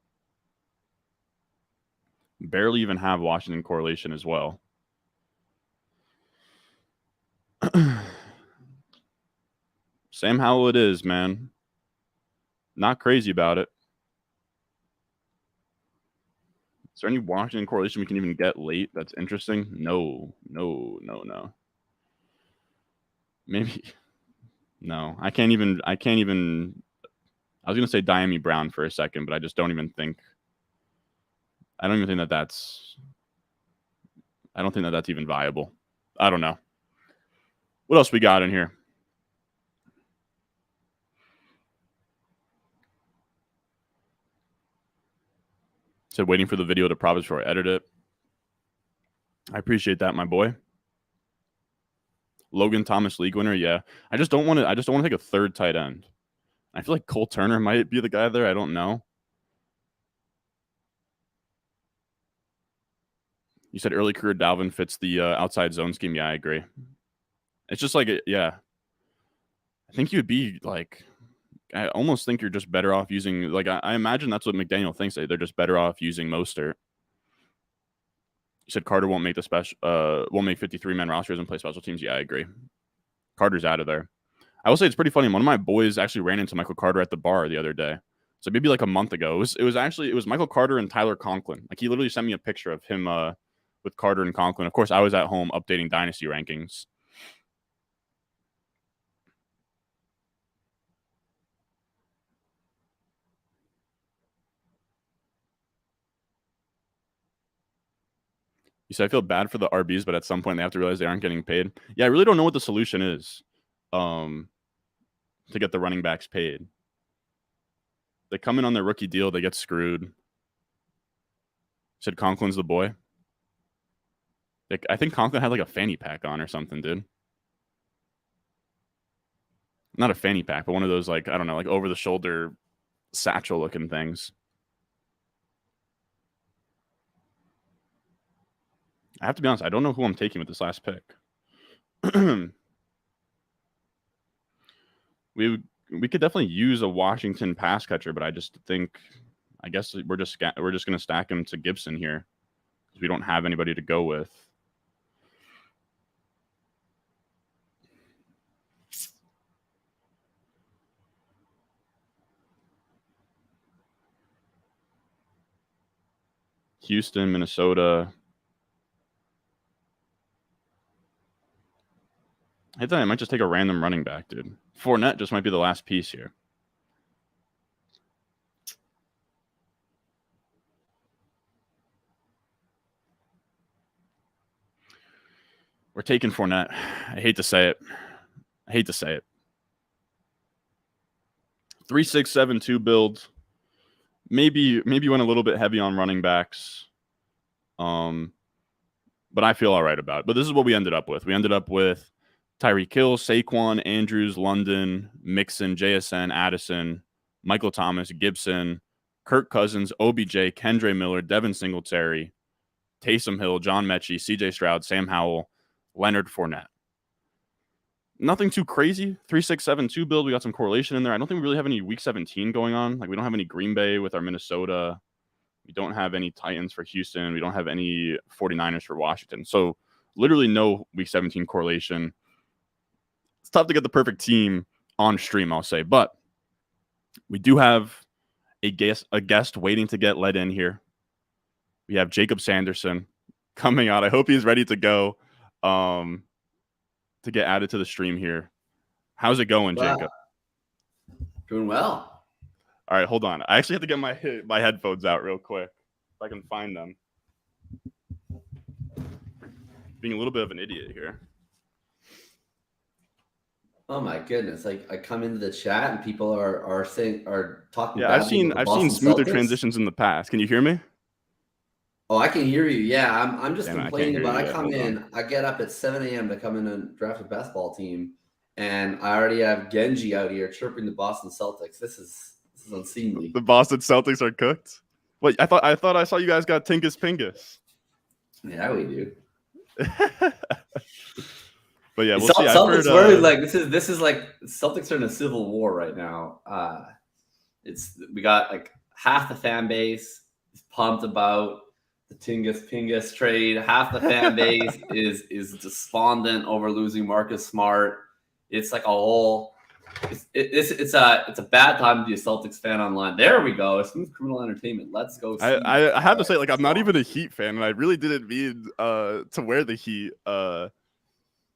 Barely even have Washington correlation as well. Sam Howell it is, man. Not crazy about it. Is there any Washington correlation we can even get late that's interesting? No. Maybe. No, I can't even. I was going to say Diami Brown for a second, but I just don't even think. I don't even think that that's. I don't think that that's even viable. I don't know. What else we got in here? Said waiting for the video to prop before I edit it. I appreciate that, my boy. Logan Thomas league winner, yeah. I just don't want to take a third tight end. I feel like Cole Turner might be the guy there. I don't know. You said early career Dalvin fits the outside zone scheme. Yeah, I agree. It's just like, yeah. I think you'd be like, I almost think you're just better off using, like, I imagine that's what McDaniel thinks. They're just better off using Mostert. You said Carter won't make won't make 53-man rosters and play special teams. Yeah, I agree. Carter's out of there. I will say it's pretty funny. One of my boys actually ran into Michael Carter at the bar the other day. So maybe like a month ago. It was Michael Carter and Tyler Conklin. Like, he literally sent me a picture of him with Carter and Conklin. Of course, I was at home updating dynasty rankings. You said I feel bad for the RBs, but at some point they have to realize they aren't getting paid. Yeah, I really don't know what the solution is to get the running backs paid. They come in on their rookie deal, they get screwed. You said Conklin's the boy. Like, I think Conklin had like a fanny pack on or something, dude. Not a fanny pack, but one of those, like, I don't know, like over the shoulder satchel looking things. I have to be honest, I don't know who I'm taking with this last pick. We could definitely use a Washington pass catcher, but I just think, I guess we're just going to stack him to Gibson here because we don't have anybody to go with. Houston, Minnesota. I thought I might just take a random running back, dude. Fournette just might be the last piece here. We're taking Fournette. I hate to say it. 3-6-7-2 build. Maybe went a little bit heavy on running backs. But I feel all right about it. But this is what we ended up with. We ended up with Tyreek Hill, Saquon, Andrews, London, Mixon, JSN, Addison, Michael Thomas, Gibson, Kirk Cousins, OBJ, Kendre Miller, Devin Singletary, Taysom Hill, John Mechie, CJ Stroud, Sam Howell, Leonard Fournette. Nothing too crazy. 3-6-7-2 build. We got some correlation in there. I don't think we really have any week 17 going on. Like, we don't have any Green Bay with our Minnesota. We don't have any Titans for Houston. We don't have any 49ers for Washington. So literally no week 17 correlation. It's tough to get the perfect team on stream, I'll say. But we do have a guest waiting to get let in here. We have Jacob Sanderson coming out. I hope he's ready to go to get added to the stream here. How's it going, Jacob? Doing well. All right, hold on. I actually have to get my headphones out real quick if I can find them. Being a little bit of an idiot here. Oh my goodness! Like, I come into the chat and people are talking. Yeah, I've seen smoother transitions in the past. Can you hear me? Oh, I can hear you. Yeah, I'm just complaining about. I come in. I get up at 7 a.m. to come in and draft a basketball team, and I already have Genji out here chirping the Boston Celtics. This is unseemly. The Boston Celtics are cooked. Wait, I thought I saw you guys got Tingus Pingus. Yeah, we do. But yeah, we'll see. Celtics were like this is like Celtics are in a civil war right now. We got like half the fan base is pumped about the Tingus Pingus trade. Half the fan base is despondent over losing Marcus Smart. It's like a whole. It's a bad time to be a Celtics fan online. There we go. Smooth criminal entertainment. Let's go. I have to say, like, I'm not even a Heat fan, and I really didn't mean to wear the Heat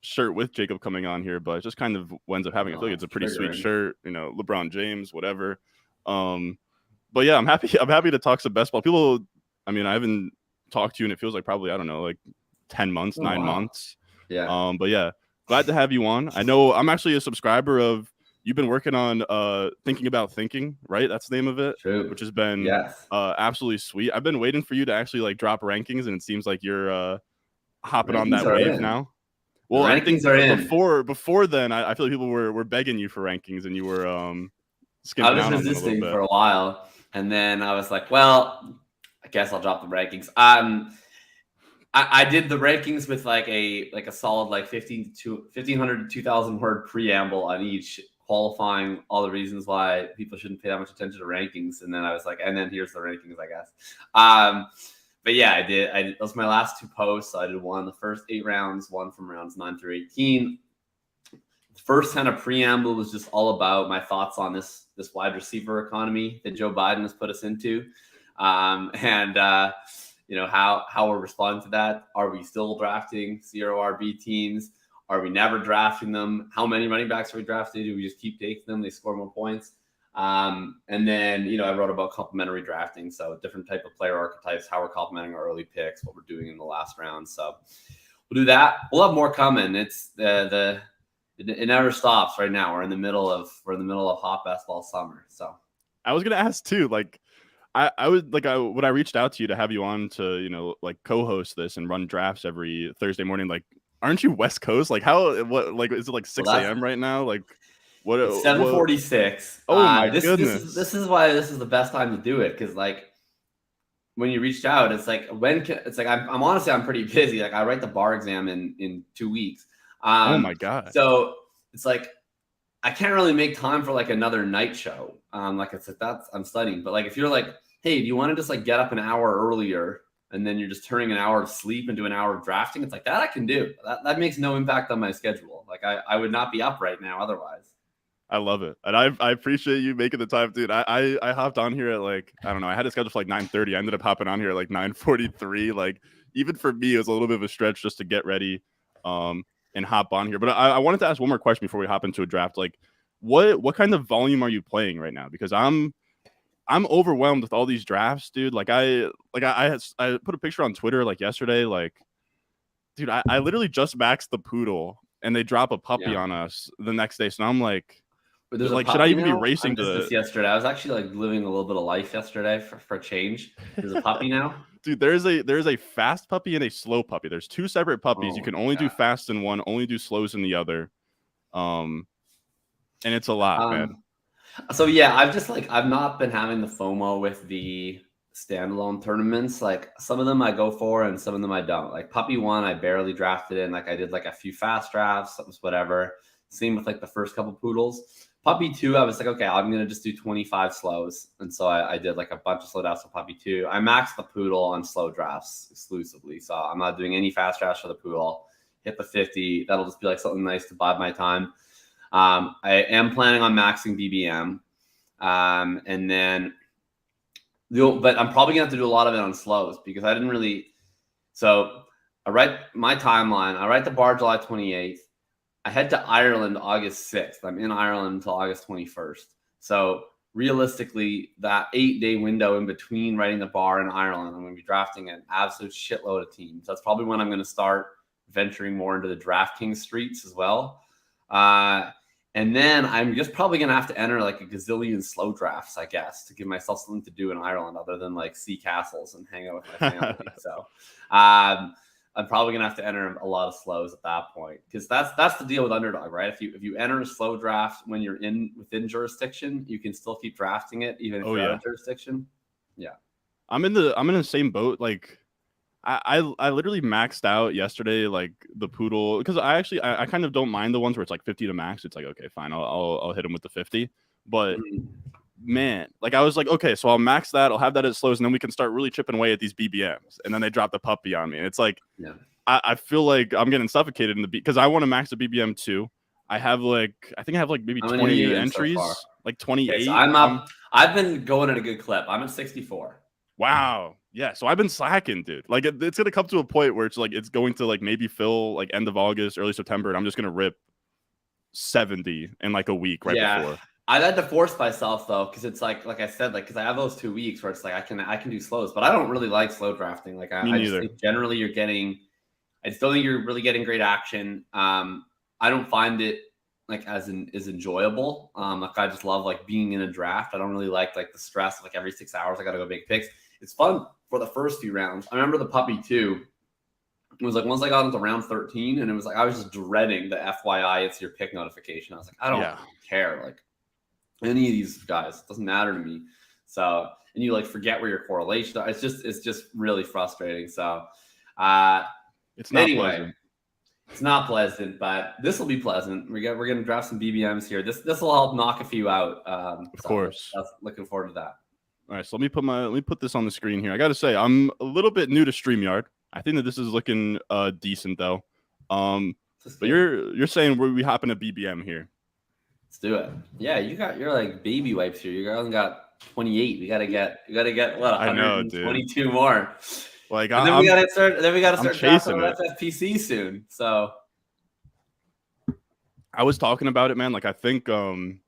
shirt with Jacob coming on here, but it just kind of ends up happening. I feel like it's a pretty sweet shirt, you know, LeBron James, whatever. But yeah, I'm happy to talk some basketball. People, I mean, I haven't talked to you, and it feels like probably, I don't know, like 10 months, 9 months. Yeah. But yeah, glad to have you on. I know I'm actually a subscriber of. You've been working on Thinking About Thinking, right? That's the name of it, True. which has been Yes. absolutely sweet. I've been waiting for you to actually like drop rankings, and it seems like you're hopping on Rankings that are wave in. now. The Well, I rankings think are in. before then, I feel like people were begging you for rankings, and you were I skimping was out on them a little resisting bit. for a while, and then I was like, well, I guess I'll drop the rankings. I did the rankings with like a solid like 1,500 to 2,000 word preamble on each, qualifying all the reasons why people shouldn't pay that much attention to rankings. And then I was like, and then here's the rankings, I guess. But yeah, I did. Those were my last 2 posts. So I did one the first 8 rounds, one from rounds 9 through 18. The first kind of preamble was just all about my thoughts on this wide receiver economy that Joe Biden has put us into, and you know how we're responding to that. Are we still drafting zero RB teams? Are we never drafting them? How many running backs are we drafting? Do we just keep taking them? They score more points. And then, you know, I wrote about complementary drafting. So different type of player archetypes, how we're complementing our early picks, what we're doing in the last round. So we'll do that. We'll have more coming. It's it never stops right now. We're in the middle of hot basketball summer. So I was gonna ask too, like I would like when I reached out to you to have you on to, you know, like co-host this and run drafts every Thursday morning, like aren't you West Coast? Like what like is it like 6 a.m. right now? Like what it's 7:46. Oh my goodness. This is why this is the best time to do it, because like when you reached out, it's like I'm honestly I'm pretty busy. Like I write the bar exam in 2 weeks. Oh my God. So it's like I can't really make time for like another night show. Like I said, I'm studying. But like if you're like, hey, do you want to just like get up an hour earlier and then you're just turning an hour of sleep into an hour of drafting? It's like that I can do. That makes no impact on my schedule. Like I would not be up right now otherwise. I love it. And I appreciate you making the time, dude. I hopped on here at like, I don't know, I had it scheduled for like 9:30. I ended up hopping on here at like 9:43. Like even for me, it was a little bit of a stretch just to get ready and hop on here. But I wanted to ask one more question before we hop into a draft. Like what kind of volume are you playing right now? Because I'm overwhelmed with all these drafts, dude. Like I put a picture on Twitter like yesterday. Like, dude, I literally just maxed the poodle and they drop a puppy on us the next day. So now I'm like, should I even be racing to this yesterday? I was actually like living a little bit of life yesterday for change. There's a puppy now. Dude, there's a fast puppy and a slow puppy. There's 2 separate puppies. You can only do fast in one, only do slows in the other. And it's a lot, man. So yeah, I've not been having the FOMO with the standalone tournaments. Like some of them I go for and some of them I don't. Like Puppy 1, I barely drafted in. Like I did like a few fast drafts, whatever. Same with like the first couple poodles. Puppy 2, I was like, okay, I'm gonna just do 25 slows, and so I did like a bunch of slow drafts for Puppy 2. I maxed the poodle on slow drafts exclusively, so I'm not doing any fast drafts for the poodle. Hit the 50. That'll just be like something nice to bide my time. I am planning on maxing BBM, and then, but I'm probably gonna have to do a lot of it on slows because I didn't really. So I write my timeline. I write the bar July 28th. I head to Ireland August 6th. I'm in Ireland until August 21st. So realistically, that 8-day window in between writing the bar in Ireland, I'm going to be drafting an absolute shitload of teams. That's probably when I'm going to start venturing more into the DraftKings streets as well. And then I'm just probably going to have to enter like a gazillion slow drafts, I guess, to give myself something to do in Ireland other than like see castles and hang out with my family. So I'm probably gonna have to enter a lot of slows at that point, because that's the deal with Underdog, right? If you enter a slow draft when you're within jurisdiction, you can still keep drafting it even if you're out of jurisdiction. Yeah, I'm in the same boat. Like I literally maxed out yesterday, like the poodle, because I kind of don't mind the ones where it's like 50 to max. It's like, okay, fine, I'll hit him with the 50. But man, like I was like, okay, so I'll max that, I'll have that at slows, and then we can start really chipping away at these BBMs. And then they drop the puppy on me. And it's like, I feel like I'm getting suffocated in the because I want to max the BBM too. I think I have like maybe 28 entries, so like 28. Okay, so I've been going at a good clip. I'm at 64. Wow. Yeah. So I've been slacking, dude. Like it's going to come to a point where it's going to like maybe fill like end of August, early September. And I'm just going to rip 70 in like a week before. I had to force myself though, because it's like I said, like because I have those 2 weeks where it's like I can do slows, but I don't really like slow drafting. Like I just think generally you're getting I just don't think you're really getting great action. I don't find it like as enjoyable. Like I just love like being in a draft. I don't really like the stress of like every 6 hours I got to go make picks. It's fun for the first few rounds. I remember the puppy too. It was like once I got into round 13, and it was like I was just dreading the FYI it's your pick notification. I was like, I don't care. Like any of these guys, it doesn't matter to me. So, and you like forget where your correlation are. It's just really frustrating. So it's not pleasant. It's not pleasant, but this will be pleasant. We're gonna draft some BBMs here. This will help knock a few out. Of course. Looking forward to that. All right, so let me put this on the screen here. I got to say, I'm a little bit new to StreamYard. I think that this is looking decent though. But you're saying we hopping a BBM here. Let's do it. Yeah, you're like baby wipes here. You only got 28. You gotta get what 122 more. Like and then we gotta start drafting on FFPC soon. So I was talking about it, man. Like I think the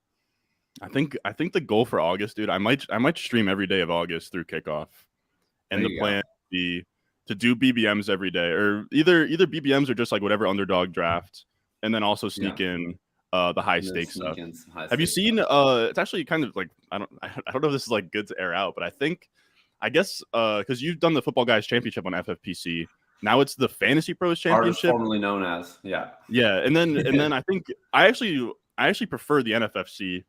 goal for August, dude, I might stream every day of August through kickoff. And the plan would be to do BBMs every day, or either BBMs or just like whatever underdog draft, and then also sneak in the high stakes stuff. Have you seen it's actually kind of like I don't know if this is like good to air out, but I guess because you've done the Football Guys Championship on FFPC. Now it's the Fantasy Pros Championship, formerly known as and then I think I actually prefer the NFFC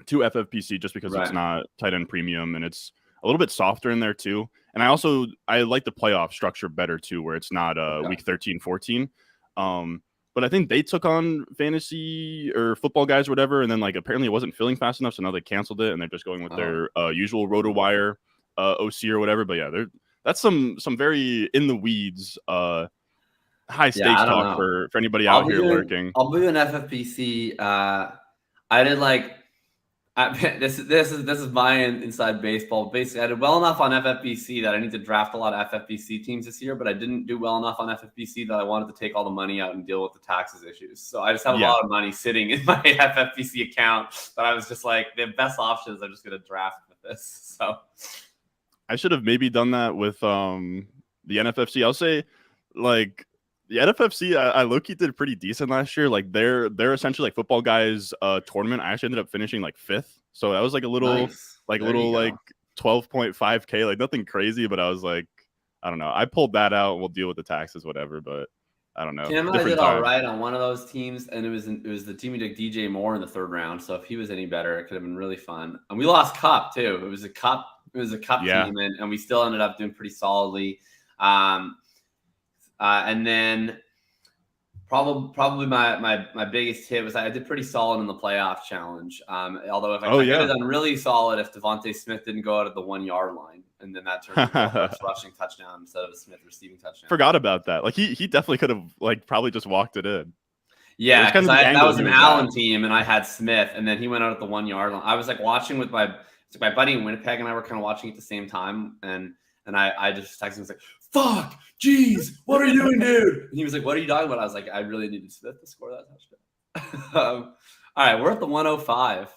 to FFPC just because it's not tight end premium and it's a little bit softer in there too. And I like the playoff structure better too, where it's not week 13, 14. But I think they took on Fantasy or Football Guys or whatever, and then like apparently it wasn't filling fast enough, so now they canceled it and they're just going with their usual RotoWire OC or whatever. But yeah, that's some very in the weeds high stakes talk for anybody out here lurking. I'll be an FFPC. I did like this is my inside baseball. Basically, I did well enough on FFPC that I need to draft a lot of FFPC teams this year, but I didn't do well enough on FFPC that I wanted to take all the money out and deal with the taxes issues. So I just have a lot of money sitting in my FFPC account, but I was just like, the best option is I'm just going to draft with this. So I should have maybe done that with the NFFC. I'll say like the NFFC, I low-key did pretty decent last year. Like they're essentially like Football Guys tournament. I actually ended up finishing like 5th. So that was like a little like 12.5K, like nothing crazy, but I was like, I don't know. I pulled that out. We'll deal with the taxes, whatever, but I don't know. Tim and I did all right on one of those teams, and it was the team who took DJ Moore in the 3rd round. So if he was any better, it could have been really fun. And we lost Cup too. It was a cup team, and we still ended up doing pretty solidly. And then probably my biggest hit was I did pretty solid in the playoff challenge. Although if I could have done really solid if Devontae Smith didn't go out at the 1 yard line, and then that turned into a rushing touchdown instead of a Smith receiving touchdown. Forgot about that. Like he definitely could have like probably just walked it in. Yeah, because that was an Allen team, and I had Smith, and then he went out at the 1 yard line. I was like watching with my buddy in Winnipeg, and I were kind of watching at the same time, and I just texted him, like, "Fuck, jeez, what are you doing, dude?" And he was like, "What are you talking about?" I was like, "I really needed Smith to score that touchdown." All right, we're at the 105.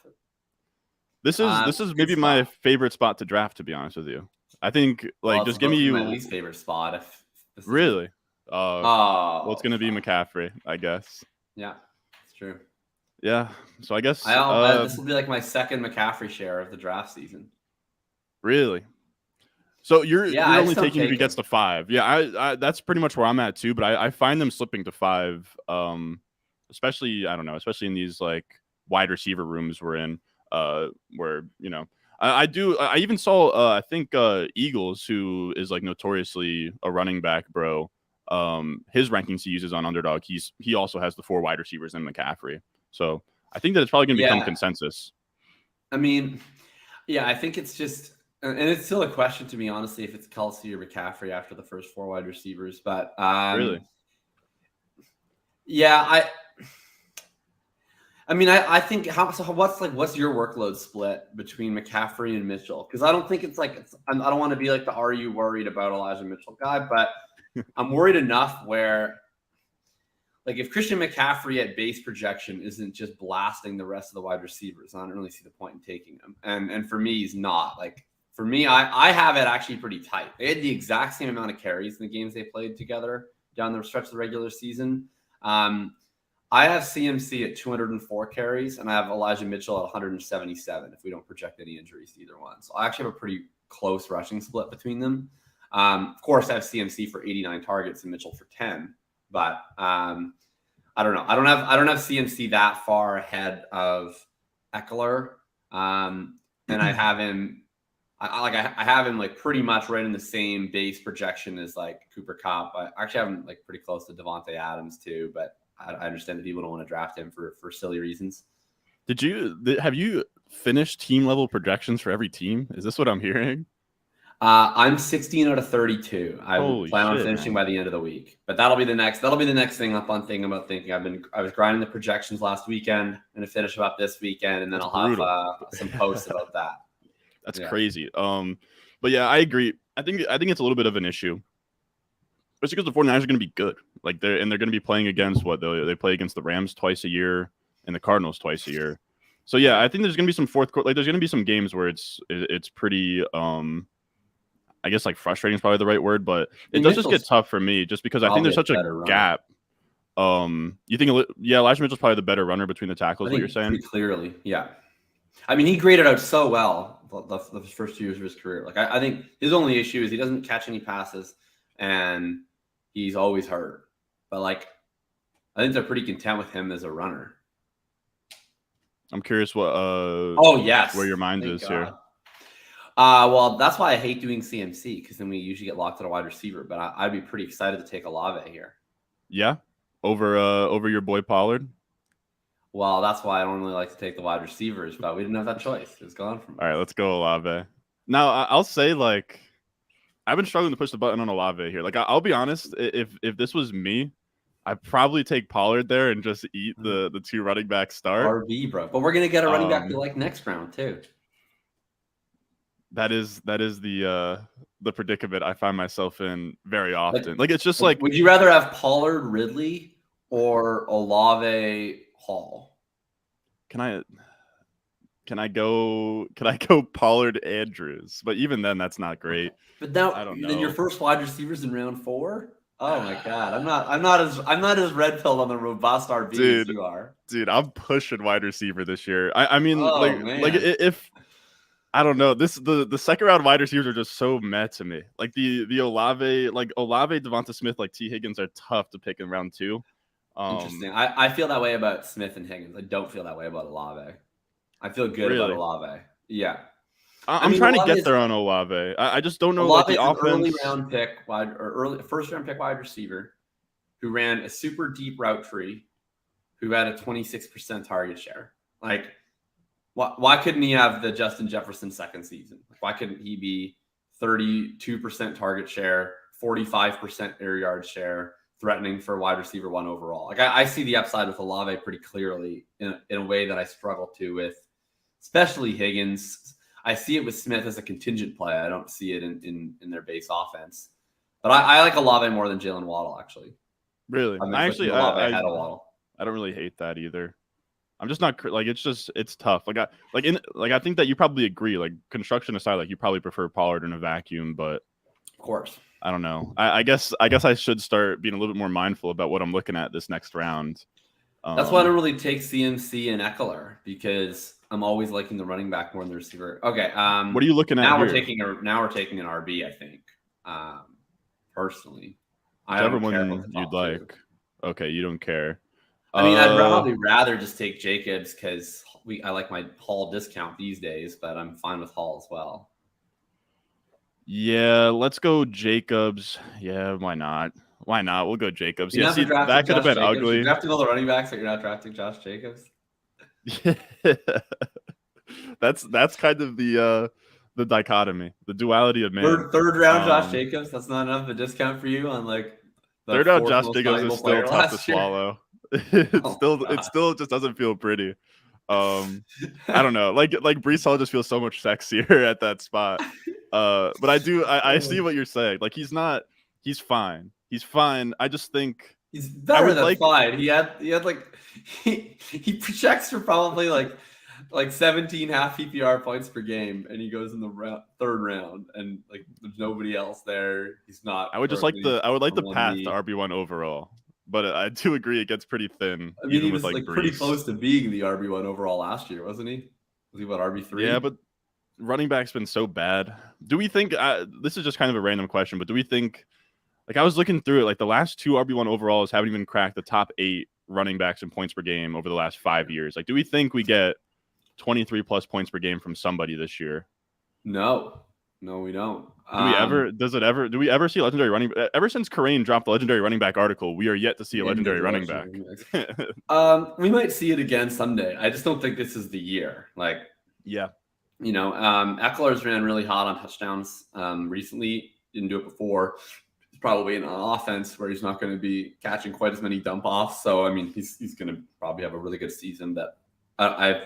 This is maybe my favorite spot to draft, to be honest with you. I think just give me my least favorite spot. If really, well, it's gonna be McCaffrey, I guess. Yeah, it's true. Yeah, so I guess this will be like my second McCaffrey share of the draft season. Really? So you're only taking if he gets to 5. Yeah, I that's pretty much where I'm at too. But I find them slipping to 5, especially especially in these like wide receiver rooms we're in, where I even saw I think Eagles, who is like notoriously a running back bro. His rankings he uses on Underdog, he also has the 4 wide receivers in McCaffrey. So I think that it's probably going to become consensus. I mean, yeah, I think it's just. And it's still a question to me, honestly, if it's Kelsey or McCaffrey after the first 4 wide receivers. But really, yeah, I mean, I think what's your workload split between McCaffrey and Mitchell? Because I don't think it's like I don't want to be like the "Are you worried about Elijah Mitchell" guy, but I'm worried enough where, like, if Christian McCaffrey at base projection isn't just blasting the rest of the wide receivers, I don't really see the point in taking him. And for me, he's not like. For me, I have it actually pretty tight. They had the exact same amount of carries in the games they played together down the stretch of the regular season. I have CMC at 204 carries, and I have Elijah Mitchell at 177 if we don't project any injuries to either one. So I actually have a pretty close rushing split between them. Of course, I have CMC for 89 targets and Mitchell for 10, but I don't know. I don't have CMC that far ahead of Eckler, and I have him. I have him like pretty much right in the same base projection as like Cooper Kupp. I actually have him like pretty close to Devontae Adams too, but I understand that people don't want to draft him for silly reasons. Have you finished team level projections for every team? Is this what I'm hearing? I'm 16 out of 32. I plan on finishing by the end of the week, but that'll be the next thing up on thinking. I was grinding the projections last weekend and to finish them up this weekend, and then I'll have some posts about that. That's crazy. But yeah, I agree. I think it's a little bit of an issue. Especially because the 49ers are going to be good. Like they're going to be playing against they play against the Rams twice a year and the Cardinals twice a year. So yeah, I think there's going to be some fourth quarter. Like there's going to be some games where it's pretty. I guess like frustrating is probably the right word, but it does just get tough for me just because I think there's such a gap. You think Elijah Mitchell's probably the better runner between the tackles? What you're saying? Pretty clearly, yeah. I mean, he graded out so well the first 2 years of his career. Like I think his only issue is he doesn't catch any passes and he's always hurt. But like, I think they're pretty content with him as a runner. I'm curious what. Where your mind is here. Well, that's why I hate doing CMC because then we usually get locked at a wide receiver. But I'd be pretty excited to take Olave here. Yeah, over your boy Pollard. Well, that's why I don't really like to take the wide receivers, but we didn't have that choice. It was gone from. All right, let's go Olave. Now I'll say like I've been struggling to push the button on Olave here. Like I'll be honest, if this was me, I'd probably take Pollard there and just eat the 2 running back start. RB, bro. But we're gonna get a running back you like next round too. That is the predicament I find myself in very often. Like it's just like, would you rather have Pollard, Ridley, or Olave, Hall? Can I go Pollard, Andrews? But even then, that's not great. But now, I don't know. Then your first wide receivers in round 4. Oh my God, I'm not as red pilled on the robust RB as you are. Dude, I'm pushing wide receiver this year. I mean, if I don't know, the second round wide receivers are just so meh to me. Like the Olave, Devonta Smith, like T Higgins are tough to pick in round 2. Interesting. I feel that way about Smith and Higgins. I don't feel that way about Olave. I feel good about Olave. Yeah. I'm trying to get there on Olave. I just don't know Olave, like the offense. Early round pick first round pick wide receiver who ran a super deep route tree, who had a 26% target share. Like, why couldn't he have the Justin Jefferson second season? Like, why couldn't he be 32% target share, 45% air yard share, threatening for wide receiver 1 overall? Like I see the upside with Olave pretty clearly in a way that I struggle to with, especially Higgins. I see it with Smith as a contingent play. I don't see it in their base offense. But I like Olave more than Jalen Waddle, actually. Really? I don't really hate that either. I'm just not like it's tough. I think that you probably agree. Like construction aside, like you probably prefer Pollard in a vacuum, but of course, I don't know. I guess I should start being a little bit more mindful about what I'm looking at this next round. That's why I don't really take CMC and Eckler because I'm always liking the running back more than the receiver. Okay. What are you looking at now? Here? Now we're taking an RB. I think. Personally, whichever one you'd like. 2. Okay, you don't care. I mean, I'd probably rather just take Jacobs because I like my Hall discount these days, but I'm fine with Hall as well. Yeah, let's go Jacobs. Yeah, why not? Why not? We'll go Jacobs. Yeah, see, that could have been ugly. You're drafting all the running backs, but you're not drafting Josh Jacobs. That's kind of the dichotomy, the duality of man. Third round Josh Jacobs. That's not enough of a discount for you on like the third round Josh Jacobs is still tough to swallow. It still just doesn't feel pretty. I don't know. Like Breece Hall just feels so much sexier at that spot. But I see what you're saying. Like he's fine. He's fine. I just think he's better than fine. He projects for probably like like 17 half PPR points per game, and he goes in the third round, and like there's nobody else there. He's not. I would like the path to 1B. RB1 overall, but I do agree it gets pretty thin, I mean, even he with was like like pretty Brees. close to being the RB1 overall last year, wasn't he? Was he about RB3? Yeah, but running back's been so bad. Do we think this is just kind of a random question, but do we think, like, I was looking through it, like the last two RB1 overalls haven't even cracked the top 8 running backs in points per game over the last 5 years. Like, do we think we get 23 plus points per game from somebody this year? No, we don't. Do we ever? Do we ever see legendary running? Ever since Karain dropped the legendary running back article, we are yet to see a legendary running back. We might see it again someday. I just don't think this is the year. Like, yeah, Eckler's ran really hot on touchdowns recently. Didn't do it before. He's probably in an offense where he's not going to be catching quite as many dump offs. So I mean, he's going to probably have a really good season. But I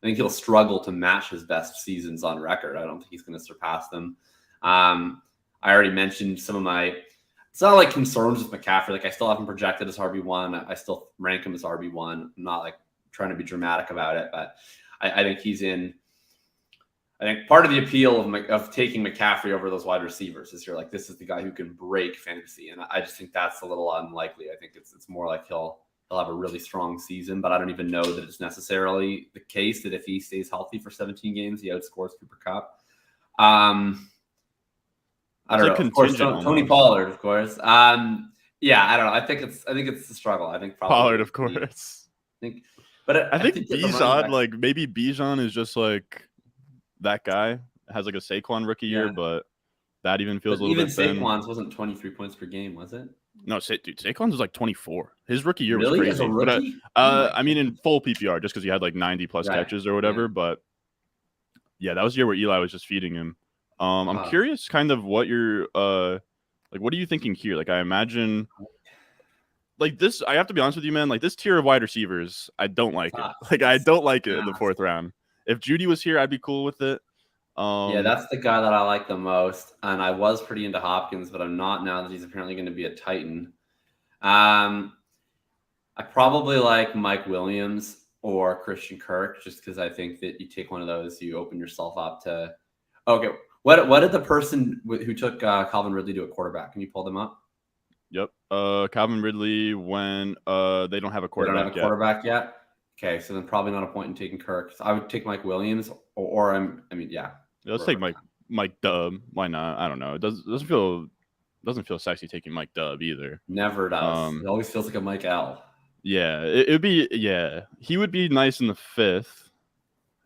think he'll struggle to match his best seasons on record. I don't think he's going to surpass them. I already mentioned some of my, it's not like concerns with McCaffrey. Like I still have him projected as RB1. I still rank him as RB1. I'm not like trying to be dramatic about it, but I think he's in. I think part of the appeal of taking McCaffrey over those wide receivers is you're like, this is the guy who can break fantasy. And I just think that's a little unlikely. I think it's more like he'll have a really strong season, but I don't even know that it's necessarily the case that if he stays healthy for 17 games, he outscores Cooper Kupp. I don't know. Of course, Tony Pollard, of course. Yeah, I don't know. I think it's a struggle. I think probably Pollard, of course. I think Bijan, like maybe Bijan is just like that guy has like a Saquon rookie year, but that even feels a little bit thin. Even Saquon's wasn't 23 points per game, was it? No, dude, Saquon's was like 24. His rookie year really? was crazy. As a rookie? But I mean, in full PPR, just because he had like 90 plus catches or whatever. Yeah. But yeah, that was the year where Eli was just feeding him. I'm curious, kind of what you're like. What are you thinking here? Like, I imagine, like this. I have to be honest with you, man. Like this tier of wide receivers, I don't like it. Like I don't like it in the 4th round. If Judy was here, I'd be cool with it. Yeah, that's the guy that I like the most, and I was pretty into Hopkins, but I'm not now that he's apparently going to be a Titan. I probably like Mike Williams or Christian Kirk, just because I think that you take one of those, you open yourself up to. Okay, what did the person who took Calvin Ridley do at quarterback? Can you pull them up? Yep, Calvin Ridley when they don't have a quarterback yet. Okay, so then probably not a point in taking Kirk. So I would take Mike Williams, or yeah. Let's take Mike Dubb. Why not? I don't know. It doesn't feel sexy taking Mike Dubb either. Never does. It always feels like a Mike L. Yeah, it'd be. Yeah, he would be nice in the 5th.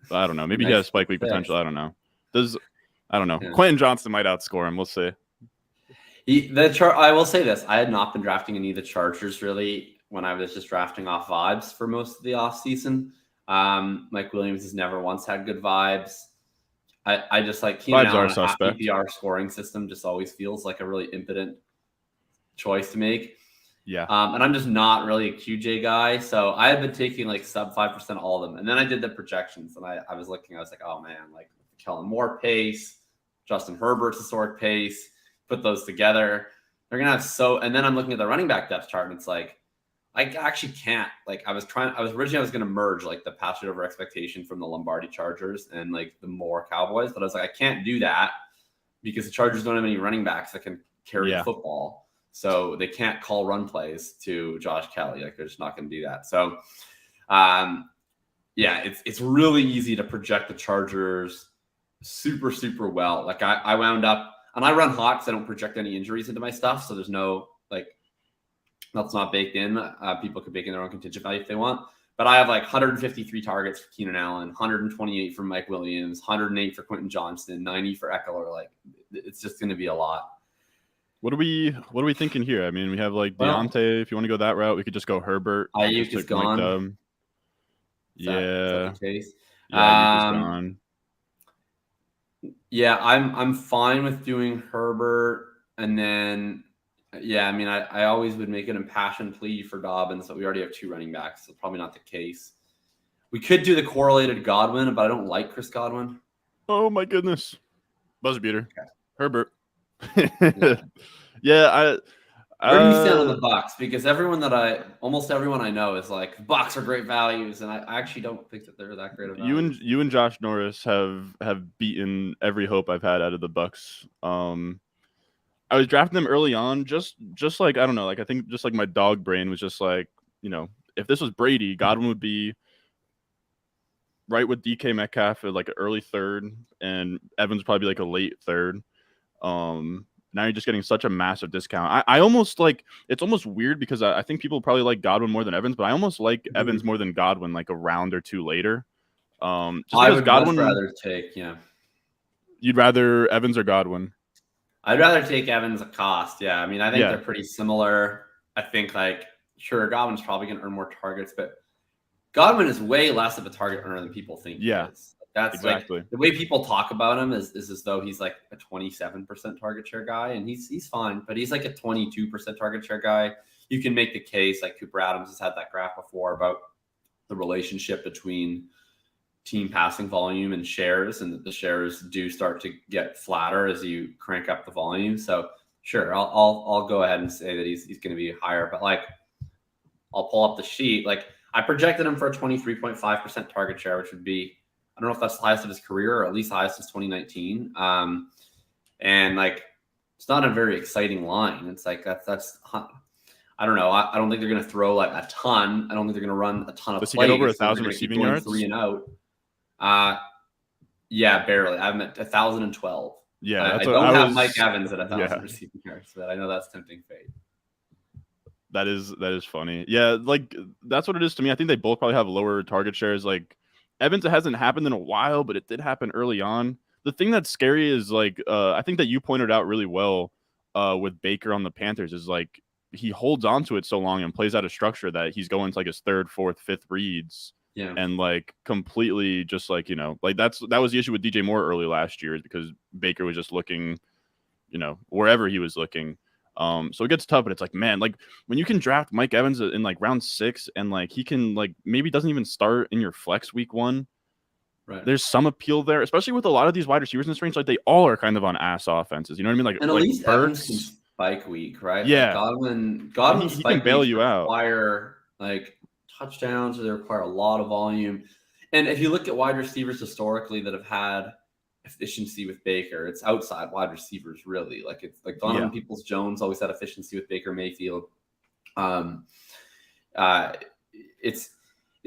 But I don't know. Maybe he has spike week potential. I don't know. I don't know. Yeah. Quentin Johnston might outscore him. We'll see. I will say this: I had not been drafting any of the Chargers really when I was just drafting off vibes for most of the offseason. Mike Williams has never once had good vibes. I just like Keenan Allen, PPR scoring system just always feels like a really impotent choice to make. Yeah. And I'm just not really a QJ guy. So I had been taking like sub 5% all of them. And then I did the projections and I was looking, I was like, oh man, like Kellen Moore pace, Justin Herbert's historic pace, put those together. They're going to have and then I'm looking at the running back depth chart and it's like, I actually can't. Like I was originally going to merge like the pass rate over expectation from the Lombardi Chargers and like the Moore Cowboys, but I was like, I can't do that because the Chargers don't have any running backs that can carry the football, so they can't call run plays to Josh Kelly. Like they're just not going to do that. So, it's really easy to project the Chargers super well. Like I wound up and I run hot because I don't project any injuries into my stuff, so there's no like. That's not baked in. People could bake in their own contingent value if they want. But I have like 153 targets for Keenan Allen, 128 for Mike Williams, 108 for Quentin Johnston, 90 for Eckler. Like it's just going to be a lot. What are we thinking here? I mean, we have like Deontay. If you want to go that route, we could just go Herbert. Ayuk is gone. Yeah. Is that the case? Ayuk is gone. Yeah, I'm fine with doing Herbert, and then. Yeah, I mean, I always would make an impassioned plea for Dobbins, but we already have 2 running backs, so probably not the case. We could do the correlated Godwin, but I don't like Chris Godwin. Oh, my goodness. Buzz beater. Okay. Herbert. Yeah, Where do you stand on the Bucks? Because almost everyone I know is like, Bucks are great values, and I actually don't think that they're that great of values. You and Josh Norris have beaten every hope I've had out of the Bucks. I was drafting them early on, just like, I don't know, like, I think just like my dog brain was just like, if this was Brady, Godwin would be right with DK Metcalf at like an early third, and Evans would probably be like a late third. Now you're just getting such a massive discount. I almost like, it's almost weird because I think people probably like Godwin more than Evans, but I almost like Evans more than Godwin, like a round or two later. Just I because would Godwin, much rather take, you'd rather Evans or Godwin? I'd rather take Evans a cost. Yeah. I mean, I think they're pretty similar. I think, like, sure, Godwin's probably going to earn more targets, but Godwin is way less of a target earner than people think he is. That's exactly. Like, the way people talk about him is as though he's like a 27% target share guy, and he's fine, but he's like a 22% target share guy. You can make the case, like Cooper Adams has had that graph before, about the relationship between team passing volume and shares, and that the shares do start to get flatter as you crank up the volume. So sure, I'll go ahead and say that he's going to be higher, but like, I'll pull up the sheet. Like, I projected him for a 23.5% target share, which would be, I don't know if that's the highest of his career, or at least highest since 2019. And like, it's not a very exciting line. It's like, that's I don't know. I don't think they're going to throw like a ton. I don't think they're going to run a ton of plays. Does he get over 1,000 receiving yards? 3 and out. Yeah, barely. I'm at 1,012. Yeah, I don't have Mike Evans at 1,000 receiving yards, but I know that's tempting fate. That is funny. Yeah, like, that's what it is to me. I think they both probably have lower target shares. Like, Evans, it hasn't happened in a while, but it did happen early on. The thing that's scary is, like, I think that you pointed out really well with Baker on the Panthers, is like, he holds on to it so long and plays out a structure that he's going to like his third, fourth, fifth reads. Yeah. And like, completely just like, like that was the issue with DJ Moore early last year, is because Baker was just looking, wherever he was looking. So it gets tough, but it's like, man, like, when you can draft Mike Evans in like round 6, and like he can like maybe doesn't even start in your flex week 1. Right. There's some appeal there, especially with a lot of these wide receivers in this range. Like, they all are kind of on ass offenses. You know what I mean? Like, and at least Evans can spike week, right? Yeah. Like Godwin he can bail you out. Require like touchdowns, or they require a lot of volume. And if you look at wide receivers historically that have had efficiency with Baker, it's outside wide receivers, really. Like, it's like Donovan Peoples-Jones always had efficiency with Baker Mayfield.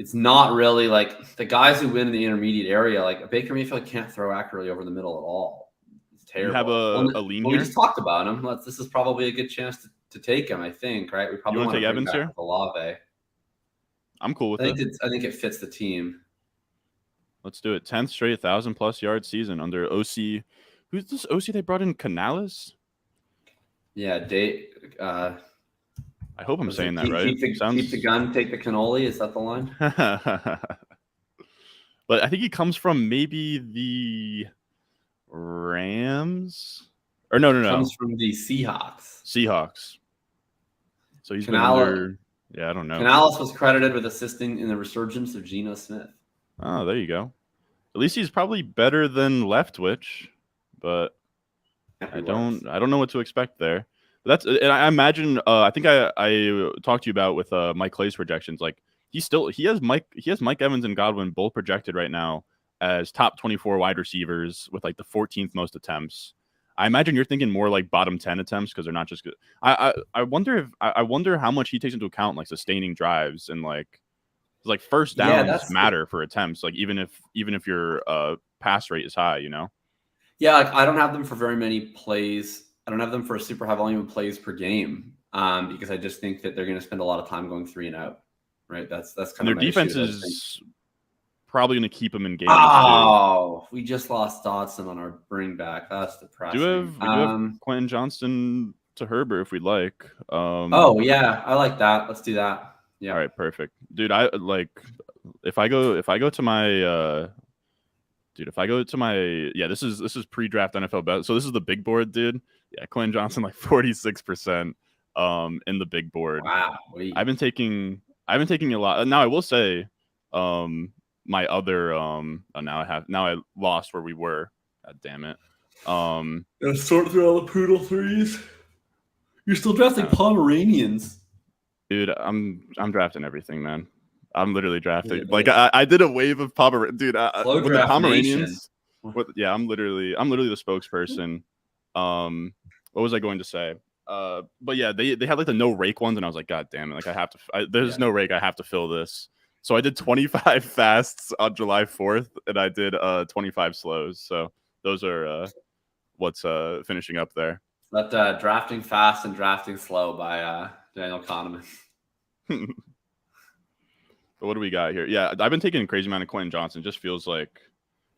It's not really like the guys who win in the intermediate area. Like, Baker Mayfield can't throw accurately over the middle at all. It's terrible. You have a lean here? We just talked about him. This is probably a good chance to take him, I think, right? We probably want to take Evans here? Olave. I'm cool with it. I think it fits the team. Let's do it. 10th straight 1,000+ yard season under OC. Who's this OC they brought in? Canales? Yeah, I hope I'm saying that right. Keep the gun, take the cannoli. Is that the line? But I think he comes from maybe the Rams, or no. Comes from the Seahawks. So he's been under. Yeah, I don't know. Canales was credited with assisting in the resurgence of Geno Smith. Oh, there you go. At least he's probably better than Leftwich, but I don't know what to expect there. But and I imagine. I think I talked to you about with Mike Clay's projections. Like, he has Mike Evans and Godwin both projected right now as top 24 wide receivers with like the 14th most attempts. I imagine you're thinking more like bottom 10 attempts, because they're not just good. I wonder how much he takes into account like sustaining drives, and like first downs matter for attempts. Like, even if your pass rate is high, Yeah, like, I don't have them for very many plays. I don't have them for a super high volume of plays per game, because I just think that they're going to spend a lot of time going 3 and out. Right. That's kind of their defense is probably going to keep them in games. Oh, we just lost Dodson on our bring back. That's depressing. We do have Quentin Johnston to Herbert if we'd like. Oh yeah, I like that. Let's do that. Yeah. All right, perfect, dude. I like if I go to my this is pre-draft NFL bet. So this is the big board, dude. Yeah, Quentin Johnston like 46% in the big board. Wow. I've been taking a lot. Now I will say, my other now I lost where we were. God damn it. Sort through all the poodle threes. You're still drafting Pomeranians. Dude, I'm drafting everything, man. I'm literally drafting. Like I did a wave of Pomeranians, dude. Slow when the draft Pomeranians, yeah, I'm literally the spokesperson. What was I going to say? But yeah, they had like the no rake ones, and I was like, God damn it! Like I have to. There's no rake. I have to fill this. So I did 25 fasts on July 4th, and I did 25 slows. So those are what's finishing up there. That drafting fast and drafting slow by Daniel Kahneman. But what do we got here? Yeah, I've been taking a crazy amount of Quentin Johnson. Just feels like,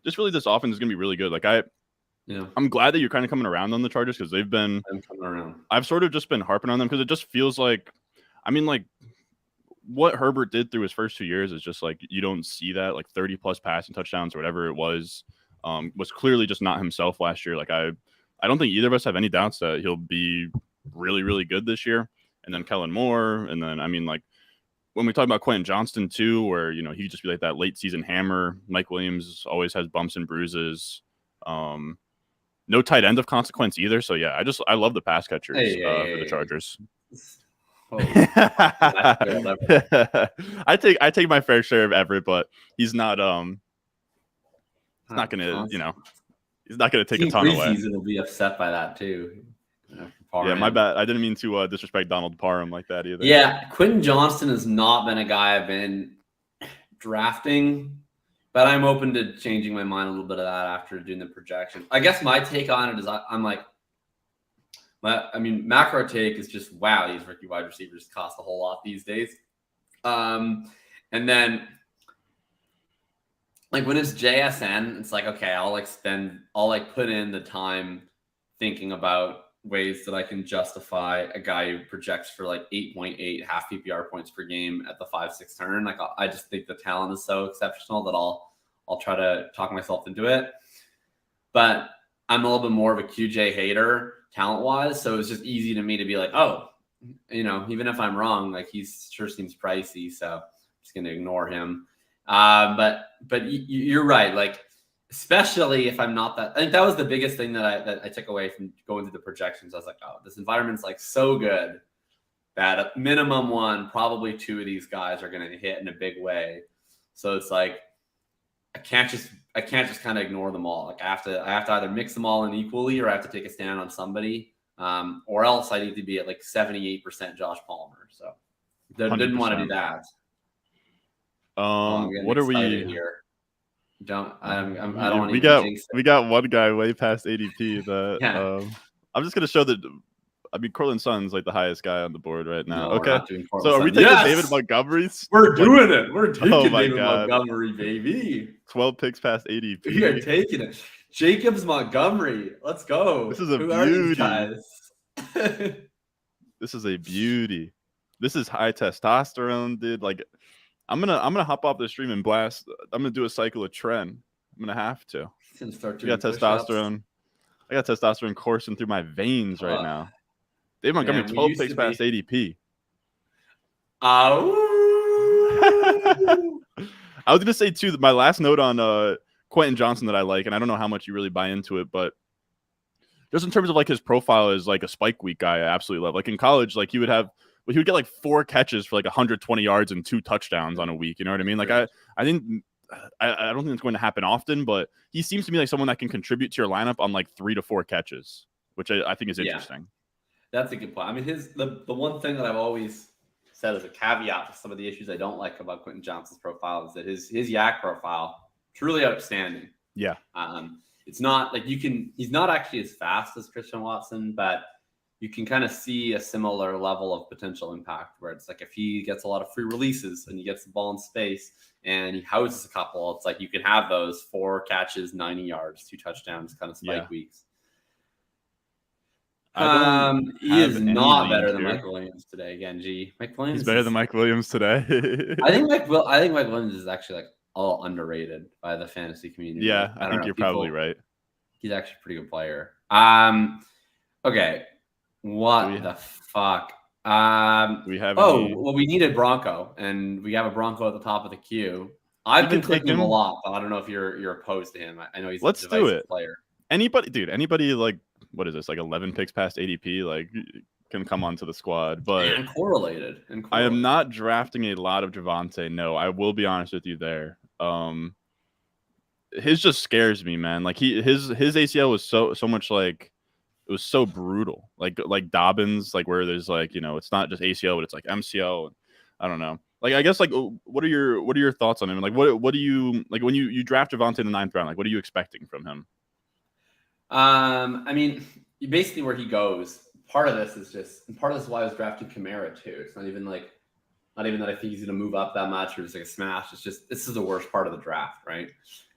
just really this offense is gonna be really good. Like I'm glad that you're kind of coming around on the Chargers because they've been. I'm coming around. I've sort of just been harping on them because it just feels like, I mean, like what Herbert did through his first 2 years is just like you don't see that, like 30 plus passing touchdowns or whatever it was clearly just not himself last year. Like I don't think either of us have any doubts that he'll be really, really good this year. And then Kellen Moore, and then I mean, like when we talk about Quentin Johnston too, where he'd just be like that late season hammer. Mike Williams always has bumps and bruises. No tight end of consequence either. So yeah, I love the pass catchers for the Chargers. I take my fair share of Everett, but he's not he's not gonna he's not gonna take a ton away. Will be upset by that too. Yeah, my bad. I didn't mean to disrespect Donald Parham like that either. Yeah, Quentin Johnston has not been a guy I've been drafting, but I'm open to changing my mind a little bit of that after doing the projection. I guess my take on it is I'm like, macro take is just, wow, these rookie wide receivers cost a whole lot these days. And then like when it's JSN, it's like, okay, I'll put in the time thinking about ways that I can justify a guy who projects for like 8.8 half PPR points per game at the 5-6 turn. Like I just think the talent is so exceptional that I'll try to talk myself into it. But I'm a little bit more of a QJ hater talent wise. So it's just easy to me to be like, oh, even if I'm wrong, like he sure seems pricey. So I'm just going to ignore him. But you're right. Like, especially if I'm not that, I think that was the biggest thing that I took away from going through the projections. I was like, oh, this environment's like so good that at minimum one, probably two of these guys are going to hit in a big way. So it's like, I can't just kind of ignore them all. Like I have to either mix them all in equally, or I have to take a stand on somebody, or else I need to be at like 78% Josh Palmer. So didn't want to do that. What are we here? I don't want to. We got one guy way past ADP that I'm just gonna show that. I mean, Cortland Sutton's like the highest guy on the board right now. No, okay, so are we taking David Montgomery? We're doing it. We're taking David Montgomery, baby. 12 picks past ADP. We are taking it. Jacobs Montgomery. Let's go. This is a beauty. This is a beauty. This is high testosterone, dude. Like, I'm gonna hop off the stream and blast. I'm gonna do a cycle of Tren. I'm gonna have to. I got testosterone. I got testosterone coursing through my veins right now. David Montgomery, 12 picks past ADP. I was going to say, too, that my last note on Quentin Johnson that I like, and I don't know how much you really buy into it, but just in terms of like his profile as like a spike week guy, I absolutely love. Like in college, like he would get like 4 catches for like 120 yards and 2 touchdowns on a week. You know what I mean? Like I don't think it's going to happen often, but he seems to me like someone that can contribute to your lineup on like 3 to 4 catches, which I think is interesting. That's a good point. I mean, the one thing that I've always said as a caveat to some of the issues I don't like about Quentin Johnson's profile is that his yak profile truly outstanding. Yeah. It's not like he's not actually as fast as Christian Watson, but you can kind of see a similar level of potential impact where it's like if he gets a lot of free releases and he gets the ball in space and he houses a couple, it's like you can have those 4 catches, 90 yards, 2 touchdowns kind of spike weeks. He is not better than Mike Williams today. Again, Mike Williams. He's better than Mike Williams today. I think Mike Williams is actually like all underrated by the fantasy community. Yeah, I think you're probably right. He's actually a pretty good player. Okay. What the fuck? We need a Bronco, and we have a Bronco at the top of the queue. I've been clicking him a lot, but I don't know if you're opposed to him. I know he's a divisive player. Anybody like what is this, like 11 picks past ADP? Like can come onto the squad, but and correlated. I am not drafting a lot of Javonte. No, I will be honest with you there. His just scares me, man. Like his ACL was so much like it was so brutal. Like Dobbins, like where there's like, you know, it's not just ACL, but it's like MCL. I don't know. Like I guess like what are your thoughts on him? Like what do you like when you draft Javonte in the 9th round? Like what are you expecting from him? I mean, basically where he goes. Part of this is why I was drafting Kamara too. It's not even that I think he's going to move up that much or it's like a smash. It's just this is the worst part of the draft, right?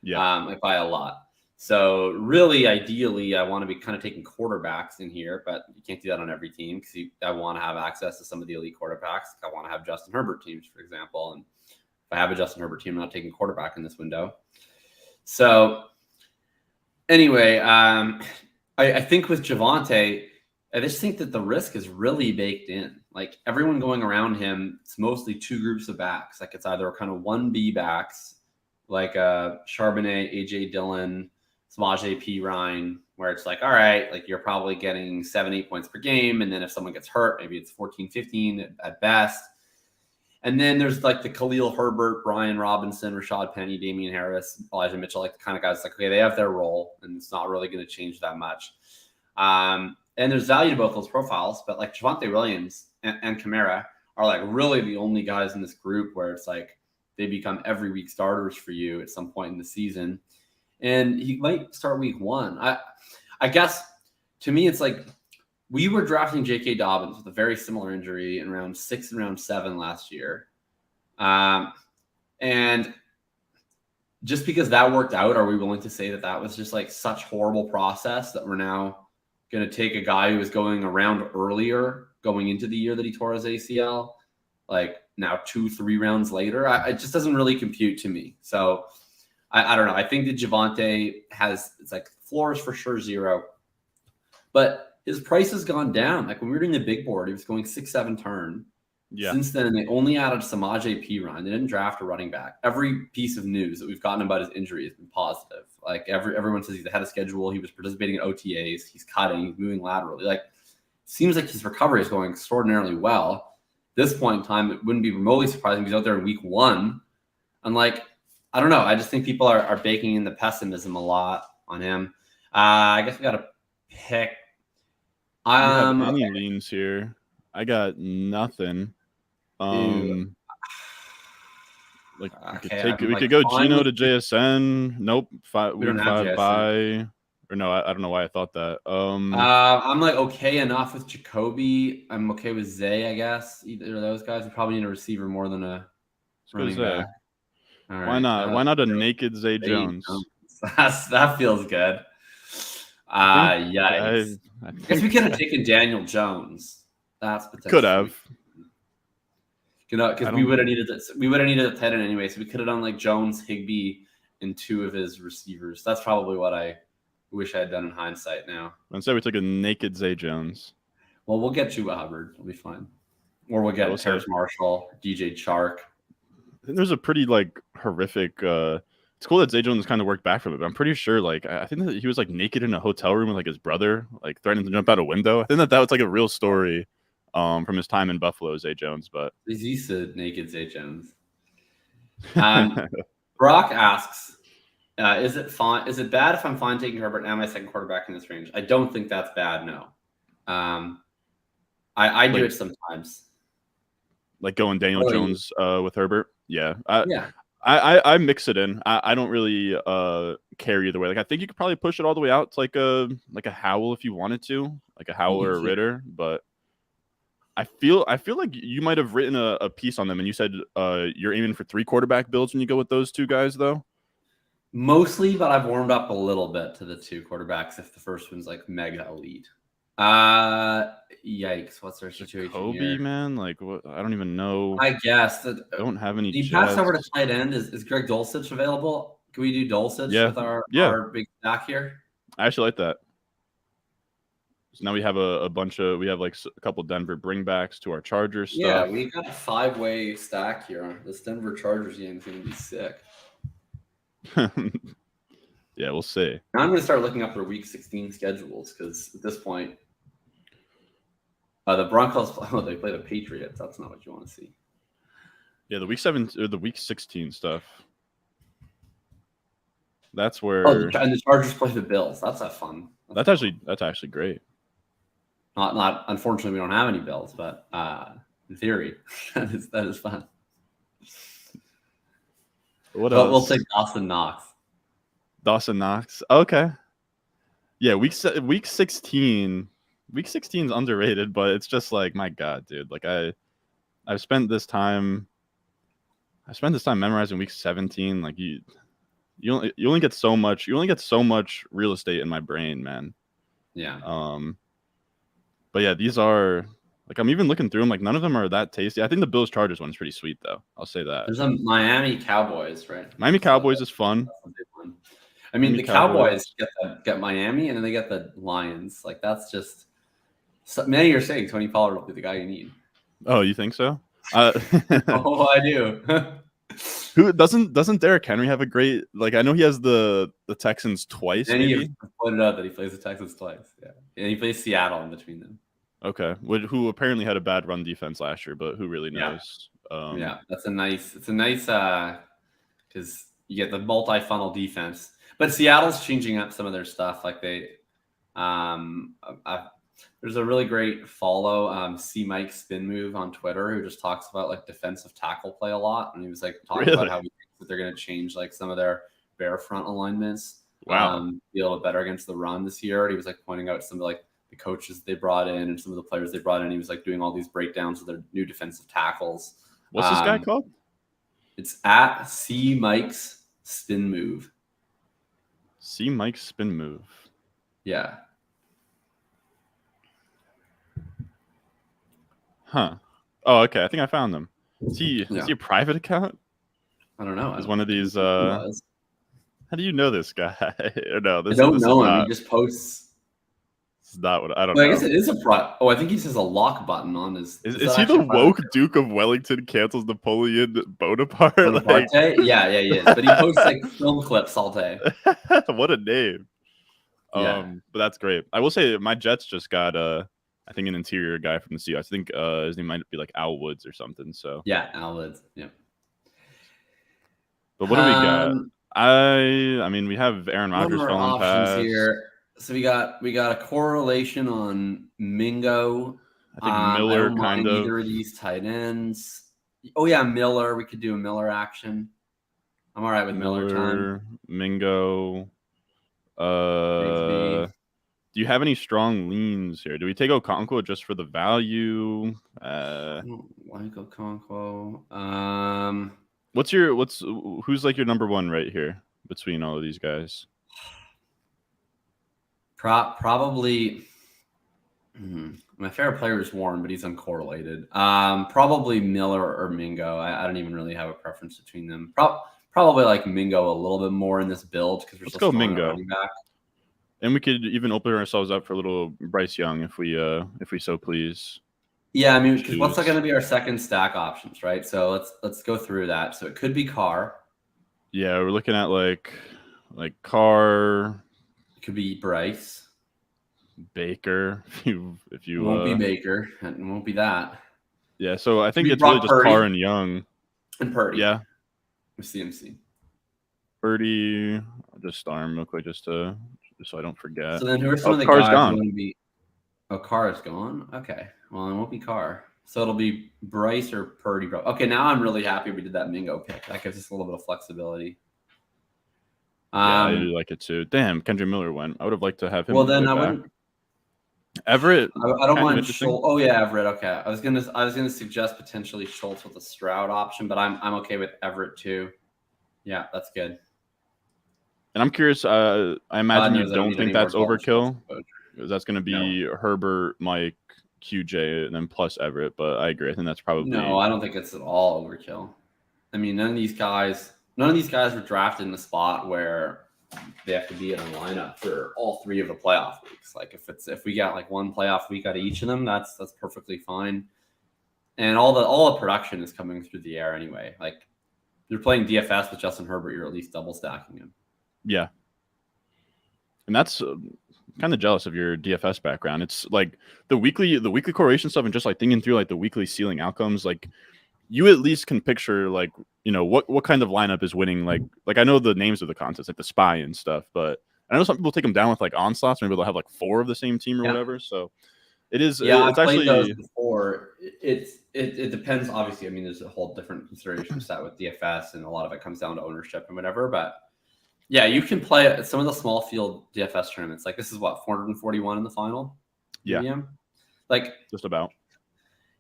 Yeah. Like by a lot. So really, ideally, I want to be kind of taking quarterbacks in here, but you can't do that on every team because I want to have access to some of the elite quarterbacks. I want to have Justin Herbert teams, for example, and if I have a Justin Herbert team, I'm not taking quarterback in this window. So anyway, I think with Javonte, I just think that the risk is really baked in. Like everyone going around him, it's mostly two groups of backs. Like it's either kind of 1B backs, like Charbonnet, AJ Dillon, Samaje P. Ryan, where it's like, all right, like you're probably getting 7-8 points per game. And then if someone gets hurt, maybe it's 14-15 at best. And then there's like the Khalil Herbert, Brian Robinson, Rashad Penny, Damian Harris, Elijah Mitchell, like the kind of guys like, okay, they have their role and it's not really going to change that much. And there's value to both those profiles, but like Javonte Williams and Kamara are like really the only guys in this group where it's like they become every week starters for you at some point in the season. And he might start week 1. I guess to me, it's like we were drafting J.K. Dobbins with a very similar injury in round 6 and round 7 last year. And just because that worked out, are we willing to say that was just like such horrible process that we're now going to take a guy who was going around earlier, going into the year that he tore his ACL, like now 2-3 rounds later? It just doesn't really compute to me. So I don't know. I think that Javonte it's like floor is for sure 0, but his price has gone down. Like when we were doing the big board, he was going 6-7 turn. Yeah. Since then, they only added Samaje P. Ryan. They didn't draft a running back. Every piece of news that we've gotten about his injury has been positive. Like everyone says he's ahead of schedule. He was participating in OTAs. He's cutting. He's moving laterally. Like seems like his recovery is going extraordinarily well. At this point in time, it wouldn't be remotely surprising if he's out there in week 1. And like, I don't know. I just think people are baking in the pessimism a lot on him. I guess we got to pick. Any leans here? I got nothing. Like we could go Gino to JSN. Nope. Week 5 bye. Or no, I don't know why I thought that. I'm like okay enough with Jacoby. I'm okay with Zay, I guess. Either of those guys. We probably need a receiver more than a running back. All right. Why not? Why not a naked Zay Jones? That feels good. Yikes. I guess we could have taken Daniel Jones. That's potential. Could have. You know, because we would have needed this. We would have needed a tight end anyway, so we could have done like Jones, Higbee, and 2 of his receivers. That's probably what I wish I had done in hindsight now. Instead, we took a naked Zay Jones. Well, we'll get you Hubbard. It'll be fine. Or we'll get Terrace Marshall, DJ Chark. I think there's a pretty like horrific. It's cool that Zay Jones kind of worked back from it, but I'm pretty sure like I think that he was like naked in a hotel room with like his brother, like threatening to jump out a window. I think that was like a real story from his time in Buffalo, Zay Jones. But he said naked Zay Jones. Brock asks, is it bad if I'm fine taking Herbert and my second quarterback in this range? I don't think that's bad. No. I do it sometimes. Like going Daniel Jones with Herbert. Yeah. I mix it in. I don't really care either way. Like I think you could probably push it all the way out to like a Howell if you wanted to, like a Howell or a Ritter. But I feel like you might have written a piece on them, and you said you're aiming for 3 quarterback builds when you go with those 2 guys, though. Mostly, but I've warmed up a little bit to the 2 quarterbacks if the first one's like mega elite. Yikes! What's our situation Kobe, here? Man, like what? I don't even know. I guess that I don't have any. Do you pass over to tight end? Is Greg Dulcich available? Can we do Dulcich with our big stack here? I actually like that. So now we have a bunch of like a couple Denver bringbacks to our Chargers stuff. Yeah, we got a 5-way stack here. This Denver Chargers game is going to be sick. Yeah, we'll see. Now I'm going to start looking up their Week 16 schedules because at this point, The Broncos, they play the Patriots. That's not what you want to see. Yeah, the week 7 or the week 16 stuff. That's where. Oh, and the Chargers play the Bills. That's fun. That's actually great. Not. Unfortunately, we don't have any Bills, but in theory, that is fun. What else? We'll take Dawson Knox. Dawson Knox. Okay. Yeah, week 16. Week 16 is underrated, but it's just like, my God, dude. Like I've spent this time memorizing week 17. Like you only get so much real estate in my brain, man. Yeah. But yeah, these are like, I'm even looking through them. Like none of them are that tasty. I think the Bills Chargers one is pretty sweet though. I'll say that. There's a Miami Cowboys, right? Miami Cowboys is fun. That's a big one. I mean, the Cowboys get Miami, and then they get the Lions. Like that's just. Many are saying Tony Pollard will be the guy you need. Oh, you think so? Oh, I do. Who doesn't Derrick Henry have a great, like, I know he has the Texans twice. And maybe? he pointed out that he plays the Texans twice. Yeah, and he plays Seattle in between them. Okay, who apparently had a bad run defense last year, but who really knows? Yeah, it's a nice because you get the multi-funnel defense. But Seattle's changing up some of their stuff. Like they, there's a really great follow, C Mike Spin Move on Twitter, who just talks about like defensive tackle play a lot, and he was like talking about how he thinks that they're going to change like some of their bare front alignments. Wow, be able to better against the run this year. And he was like pointing out some of like the coaches they brought in and some of the players they brought in. He was like doing all these breakdowns of their new defensive tackles. What's this guy called? It's at C Mike's Spin Move. C Mike's Spin Move. Yeah. Huh. Oh, okay. I think I found them. Is he a private account? I don't know. Is one of these how do you know this guy? Or no, I don't know him. He just posts. It's not what I don't know. I guess it is a I think he says a lock button on his. Is he the woke Duke of Wellington cancels Napoleon Bonaparte? Like, yeah, he is. But he posts like film clips all day. What a name. Yeah. But that's great. I will say my Jets just got I think an interior guy from the Seahawks. I think his name might be like Al Woods or something. So yeah, Al Woods. Yeah. But what do we got? I mean, we have Aaron Rodgers falling past here. So we got a correlation on Mingo. I think Miller kind of. Either of these tight ends. Oh yeah, Miller. We could do a Miller action. I'm all right with Miller time. Mingo. Do you have any strong leans here? Do we take Okonkwo just for the value? I don't like Okonkwo. Who's like your number one right here between all of these guys? Probably my favorite player is Warren, but he's uncorrelated. Probably Miller or Mingo. I don't even really have a preference between them. Probably like Mingo a little bit more in this build because we're still Mingo. Running back. And we could even open ourselves up for a little Bryce Young if we so please. Yeah, I mean, because what's going to be our second stack options, right? So let's go through that. So it could be Carr. Yeah, we're looking at like Carr. It could be Bryce. Baker. If you it won't be Baker. It won't be that. Yeah, so I think it's really just Purdy. Carr and Young. And Purdy. Yeah. With CMC. Purdy. I'll just star him real quick just so I don't forget. So then who are some of the guys who want to be? Oh, Carr is gone? Okay. Well, it won't be Carr. So it'll be Bryce or Purdy. Okay, now I'm really happy we did that Mingo pick. That gives us a little bit of flexibility. Yeah, I do like it too. Damn, Kendra Miller went. I would have liked to have him. Well, then I wouldn't. Everett. I don't mind Schultz. Oh yeah, Everett. Okay, I was gonna suggest potentially Schultz with a Stroud option, but I'm okay with Everett too. Yeah, that's good. And I'm curious. I imagine you don't think that's overkill, because that's going to be Herbert, Mike, QJ, and then plus Everett. But I agree. I think that's probably no. I don't think it's at all overkill. I mean, none of these guys were drafted in a spot where they have to be in a lineup for all three of the playoff weeks. Like if we got like one playoff week out of each of them, that's perfectly fine. And all the production is coming through the air anyway. Like you're playing DFS with Justin Herbert, you're at least double stacking him. Yeah. And that's kind of jealous of your DFS background. It's like the weekly correlation stuff, and just like thinking through like the weekly ceiling outcomes. Like you at least can picture like what kind of lineup is winning. Like I know the names of the contests, like the spy and stuff, but I know some people take them down with like onslaughts. Maybe they'll have like 4 of the same team or whatever. So it is. Yeah, It's I've played those actually before. It depends. Obviously, I mean, there's a whole different consideration set with DFS, and a lot of it comes down to ownership and whatever. But yeah, you can play some of the small field DFS tournaments. Like this is what 441 in the final. Yeah, medium? Like just about.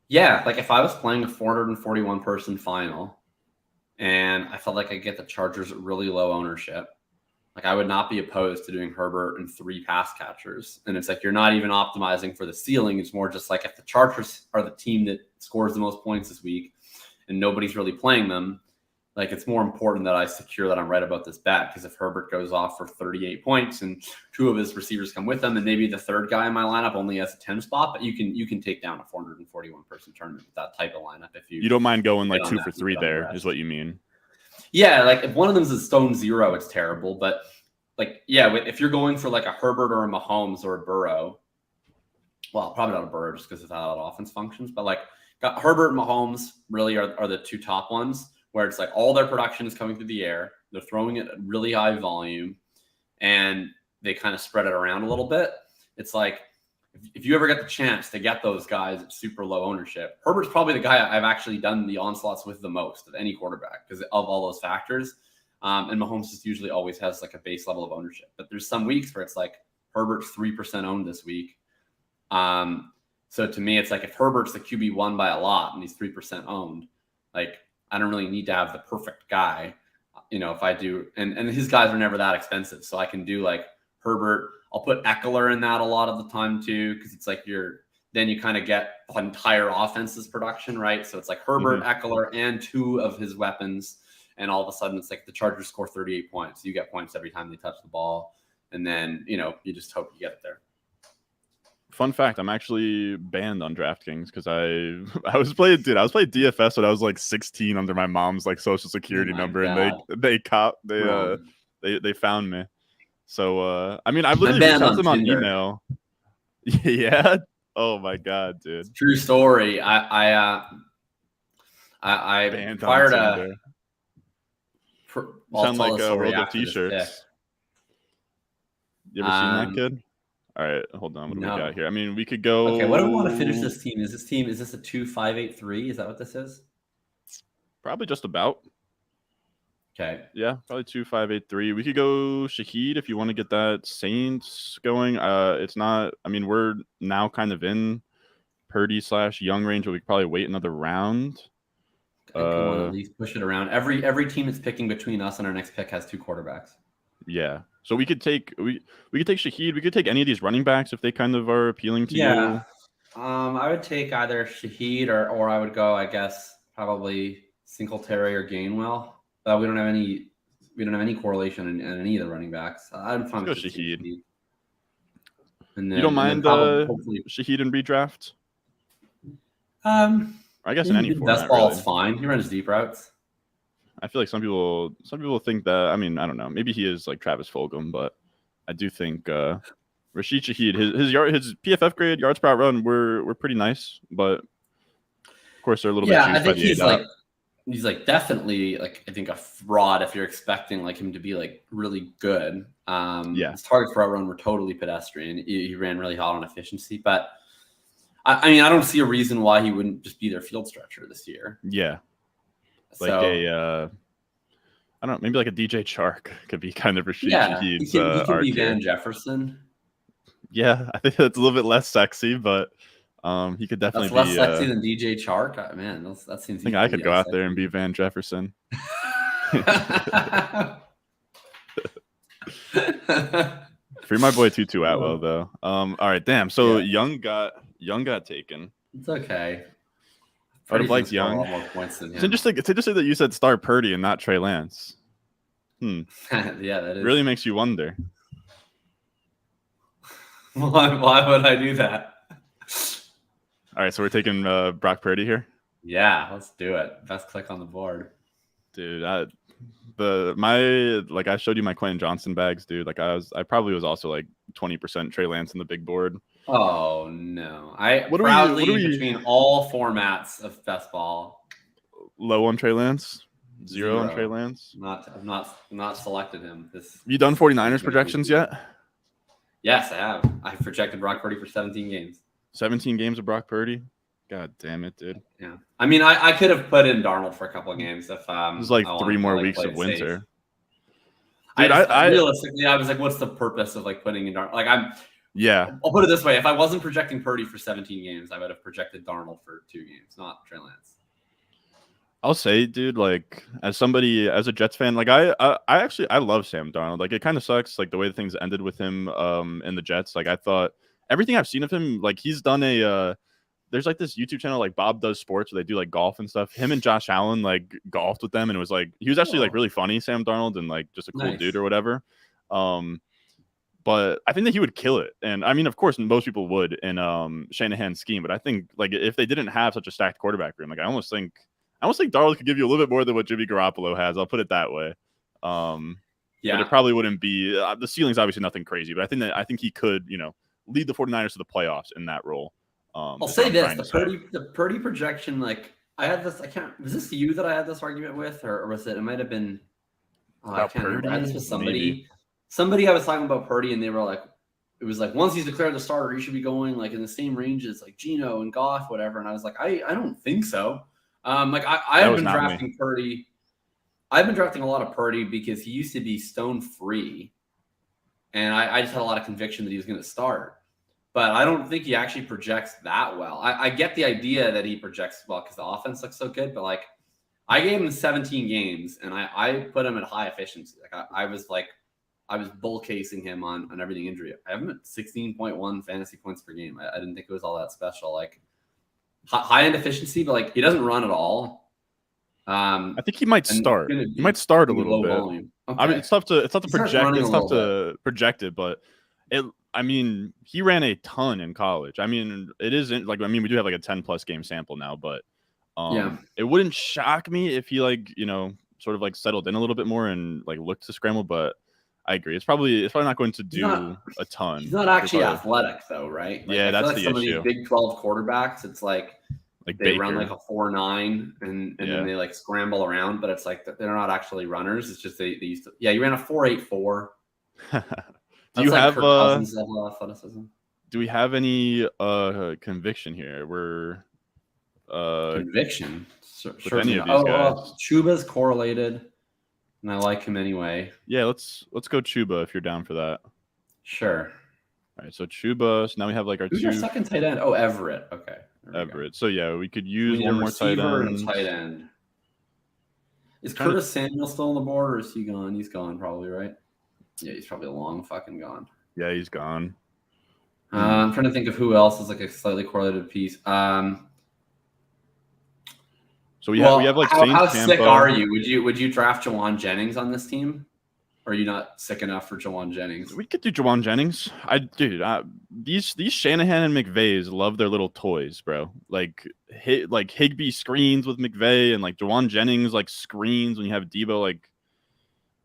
Yeah, like if I was playing a 441 person final, and I felt like I get the Chargers at really low ownership, like I would not be opposed to doing Herbert and 3 pass catchers. And it's like you're not even optimizing for the ceiling. It's more just like if the Chargers are the team that scores the most points this week and nobody's really playing them, like it's more important that I secure that I'm right about this bet, because if Herbert goes off for 38 points and 2 of his receivers come with him, and maybe the third guy in my lineup only has a 10 spot, but you can take down a 441 person tournament with that type of lineup if you don't mind going like 2 for 3 there, is what you mean. Yeah, like if one of them is a stone zero, it's terrible. But like, yeah, if you're going for like a Herbert or a Mahomes or a Burrow, well, probably not a Burrow just because of how that offense functions, but like got Herbert and Mahomes really are the 2 top ones, where it's like all their production is coming through the air. They're throwing it at really high volume, and they kind of spread it around a little bit. It's like if you ever get the chance to get those guys at super low ownership, Herbert's probably the guy I've actually done the onslaughts with the most of any quarterback because of all those factors. And Mahomes just usually always has like a base level of ownership. But there's some weeks where it's like Herbert's 3% owned this week. So to me, it's like if Herbert's the QB1 by a lot and he's 3% owned, like I don't really need to have the perfect guy. If I do, and his guys are never that expensive. So I can do like Herbert. I'll put Eckler in that a lot of the time too, because it's like then you kind of get the entire offense's production, right? So it's like Herbert, Eckler, and 2 of his weapons. And all of a sudden it's like the Chargers score 38 points. You get points every time they touch the ball. And then, you just hope you get it there. Fun fact, I'm actually banned on DraftKings because I was playing DFS when I was like 16 under my mom's like social security number, God. and they found me. So I mean, I've literally reached out to them on email. Yeah. Oh my God, dude. True story. I prior to sound like a world of t-shirts. You ever seen that kid? All right, hold on. What do we got here? I mean, we could go. Okay, what do we want to finish this team? Is this a 2-5-8-3? Is that what this is? Probably just about. Okay. Yeah, probably 2-5-8-3. We could go Shaheed if you want to get that Saints going. It's not. I mean, we're now kind of in Purdy/Young range, but we could probably wait another round. I want to at least push it around. Every team that's picking between us and our next pick has 2 quarterbacks. Yeah. So we could take Shaheed. We could take any of these running backs if they kind of are appealing to you. I would take either Shaheed or I would go, I guess, probably Singletary or Gainwell. We don't have any correlation in any of the running backs. I'm fine with Shaheed. And then, you don't mind Shaheed in redraft? I guess in any format. Best ball is fine. He runs deep routes. I feel like some people think that. I mean, I don't know. Maybe he is like Travis Fulgham, but I do think Rashid Shaheed, his PFF grade, yards per out run, were pretty nice, but of course they're a little bit. I think he's definitely like I think a fraud if you're expecting like him to be like really good. His targets per out run were totally pedestrian. He ran really hot on efficiency, but I mean I don't see a reason why he wouldn't just be their field stretcher this year. Yeah. Like I don't know, maybe like a DJ Chark could be kind of Rashid Shaheed's he can be Van Jefferson. Yeah, I think that's a little bit less sexy, but he could definitely be less sexy than DJ Chark. Man, that seems. I think I could go out there and be Van Jefferson. Free my boy Tutu Atwell though. All right, damn. So Young got taken. It's okay. I would have liked Young. It's interesting that you said start Purdy and not Trey Lance. Yeah, that is. Really makes you wonder. Why would I do that? All right, so we're taking Brock Purdy here? Yeah, let's do it. Best click on the board. Dude, I showed you my Quentin Johnson bags, dude. Like I probably was also like 20% Trey Lance in the big board. Oh no! I What are proudly we between all formats of best ball. Low on Trey Lance? Zero on Trey Lance? I've not selected him. You done 49ers projections yet? Yes, I have. I projected Brock Purdy for 17 games. 17 games of Brock Purdy? God damn it, dude. Yeah. I mean, I could have put in Darnold for a couple of games if There's like 3 more weeks of winter. Dude, realistically, I was like, what's the purpose of like putting in Darnold? Like I'll put it this way. If I wasn't projecting Purdy for 17 games, I would have projected Darnold for 2 games, not Trey Lance. I'll say, dude, like as a Jets fan, like I love Sam Darnold. Like it kind of sucks, like the way things ended with him in the Jets. Like I thought everything I've seen of him, like he's done there's like this YouTube channel like Bob Does Sports where they do like golf and stuff. Him and Josh Allen like golfed with them, and it was like he was actually like really funny, Sam Darnold, and like just a cool dude or whatever. But I think that he would kill it. And I mean, of course, most people would in Shanahan's scheme. But I think like if they didn't have such a stacked quarterback room, like I almost think Darnold could give you a little bit more than what Jimmy Garoppolo has. I'll put it that way. But it probably wouldn't be the ceiling's obviously nothing crazy, but I think he could, lead the 49ers to the playoffs in that role. I'll say this: the Purdy projection, like I had this. Was this you that I had this argument with, or was it? It might have been. I can't remember. I had this with somebody. Maybe. Somebody I was talking about Purdy, and they were like, it was like once he's declared the starter, he should be going like in the same range as like Geno and Goff, whatever. And I was like, I don't think so. Like I've been drafting Purdy. I've been drafting a lot of Purdy because he used to be stone free, and I just had a lot of conviction that he was going to start. But I don't think he actually projects that well. I get the idea that he projects well because the offense looks so good, but like I gave him 17 games and I put him at high efficiency. Like I was bull casing him on everything injury. I have him at 16.1 fantasy points per game. I didn't think it was all that special. Like high end efficiency, but like he doesn't run at all. I think he might start. He might start a little bit. Okay. I mean, it's tough to project. It's tough to project it, but I mean, he ran a ton in college. I mean, it isn't like, I mean, we do have like a 10+ game sample now, but it wouldn't shock me if he like, sort of like settled in a little bit more and like looked to scramble, but I agree. It's probably not going to do a ton. He's not actually athletic though, right? Like, yeah, that's the issue. Some of these Big 12 quarterbacks, it's like they Baker. Run like a 4.9 and then they like scramble around, but it's like they're not actually runners. It's just they used to. Yeah, you ran a 4.84. Do you have athleticism? Do we have any conviction here? We're conviction. With any of these guys. Chuba's correlated, and I like him anyway. Yeah, let's go Chuba if you're down for that. Sure. All right, so Chuba. So now we have like our Who's your second tight end? Oh, Everett. Okay. Everett. So yeah, we could use one more tight end. Is Curtis Samuel still on the board, or is he gone? He's gone, probably, right? Yeah, he's probably long fucking gone. Yeah, he's gone. I'm trying to think of who else is like a slightly correlated piece. So we have like how sick are you? Would you draft Jawan Jennings on this team? Or are you not sick enough for Jawan Jennings? We could do Jawan Jennings. These Shanahan and McVays love their little toys, bro. Like Higbee screens with McVay and like Jawan Jennings like screens when you have Debo. Like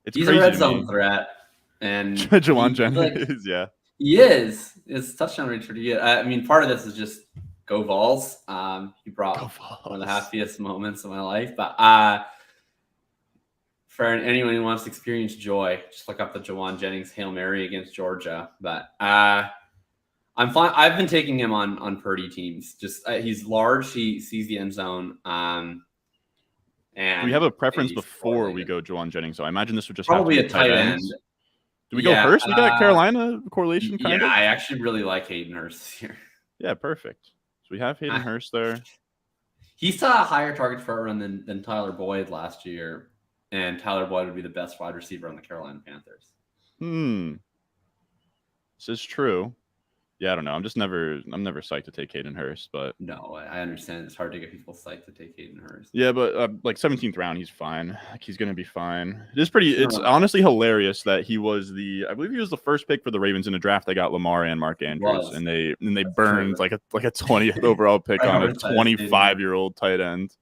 he's crazy. He's a red zone threat. And Jawan Jennings, yeah. He is. His touchdown rate pretty good. I mean, part of this is just go Vols. He brought one of the happiest moments of my life. But for anyone who wants to experience joy, just look up the Jawan Jennings Hail Mary against Georgia. But I'm fine. I've been taking him on Purdy teams. Just he's large. He sees the end zone. And we have a preference before we go Jawan Jennings. So I imagine this would just probably have to be a tight end. Do we go Hurst? We got Carolina correlation kind of? Yeah, I actually really like Hayden Hurst this year. Yeah, perfect. So we have Hayden Hurst there. He saw a higher target for a run than Tyler Boyd last year, and Tyler Boyd would be the best wide receiver on the Carolina Panthers. This is true. Yeah, I don't know. I'm never psyched to take Hayden Hurst, but no, I understand it's hard to get people psyched to take Hayden Hurst. Yeah, but like 17th round, he's fine. Like he's gonna be fine. It's honestly hilarious that I believe he was the first pick for the Ravens in a draft. They got Lamar and Mark Andrews, and they burned like a 20th overall pick on a 25-year-old tight end.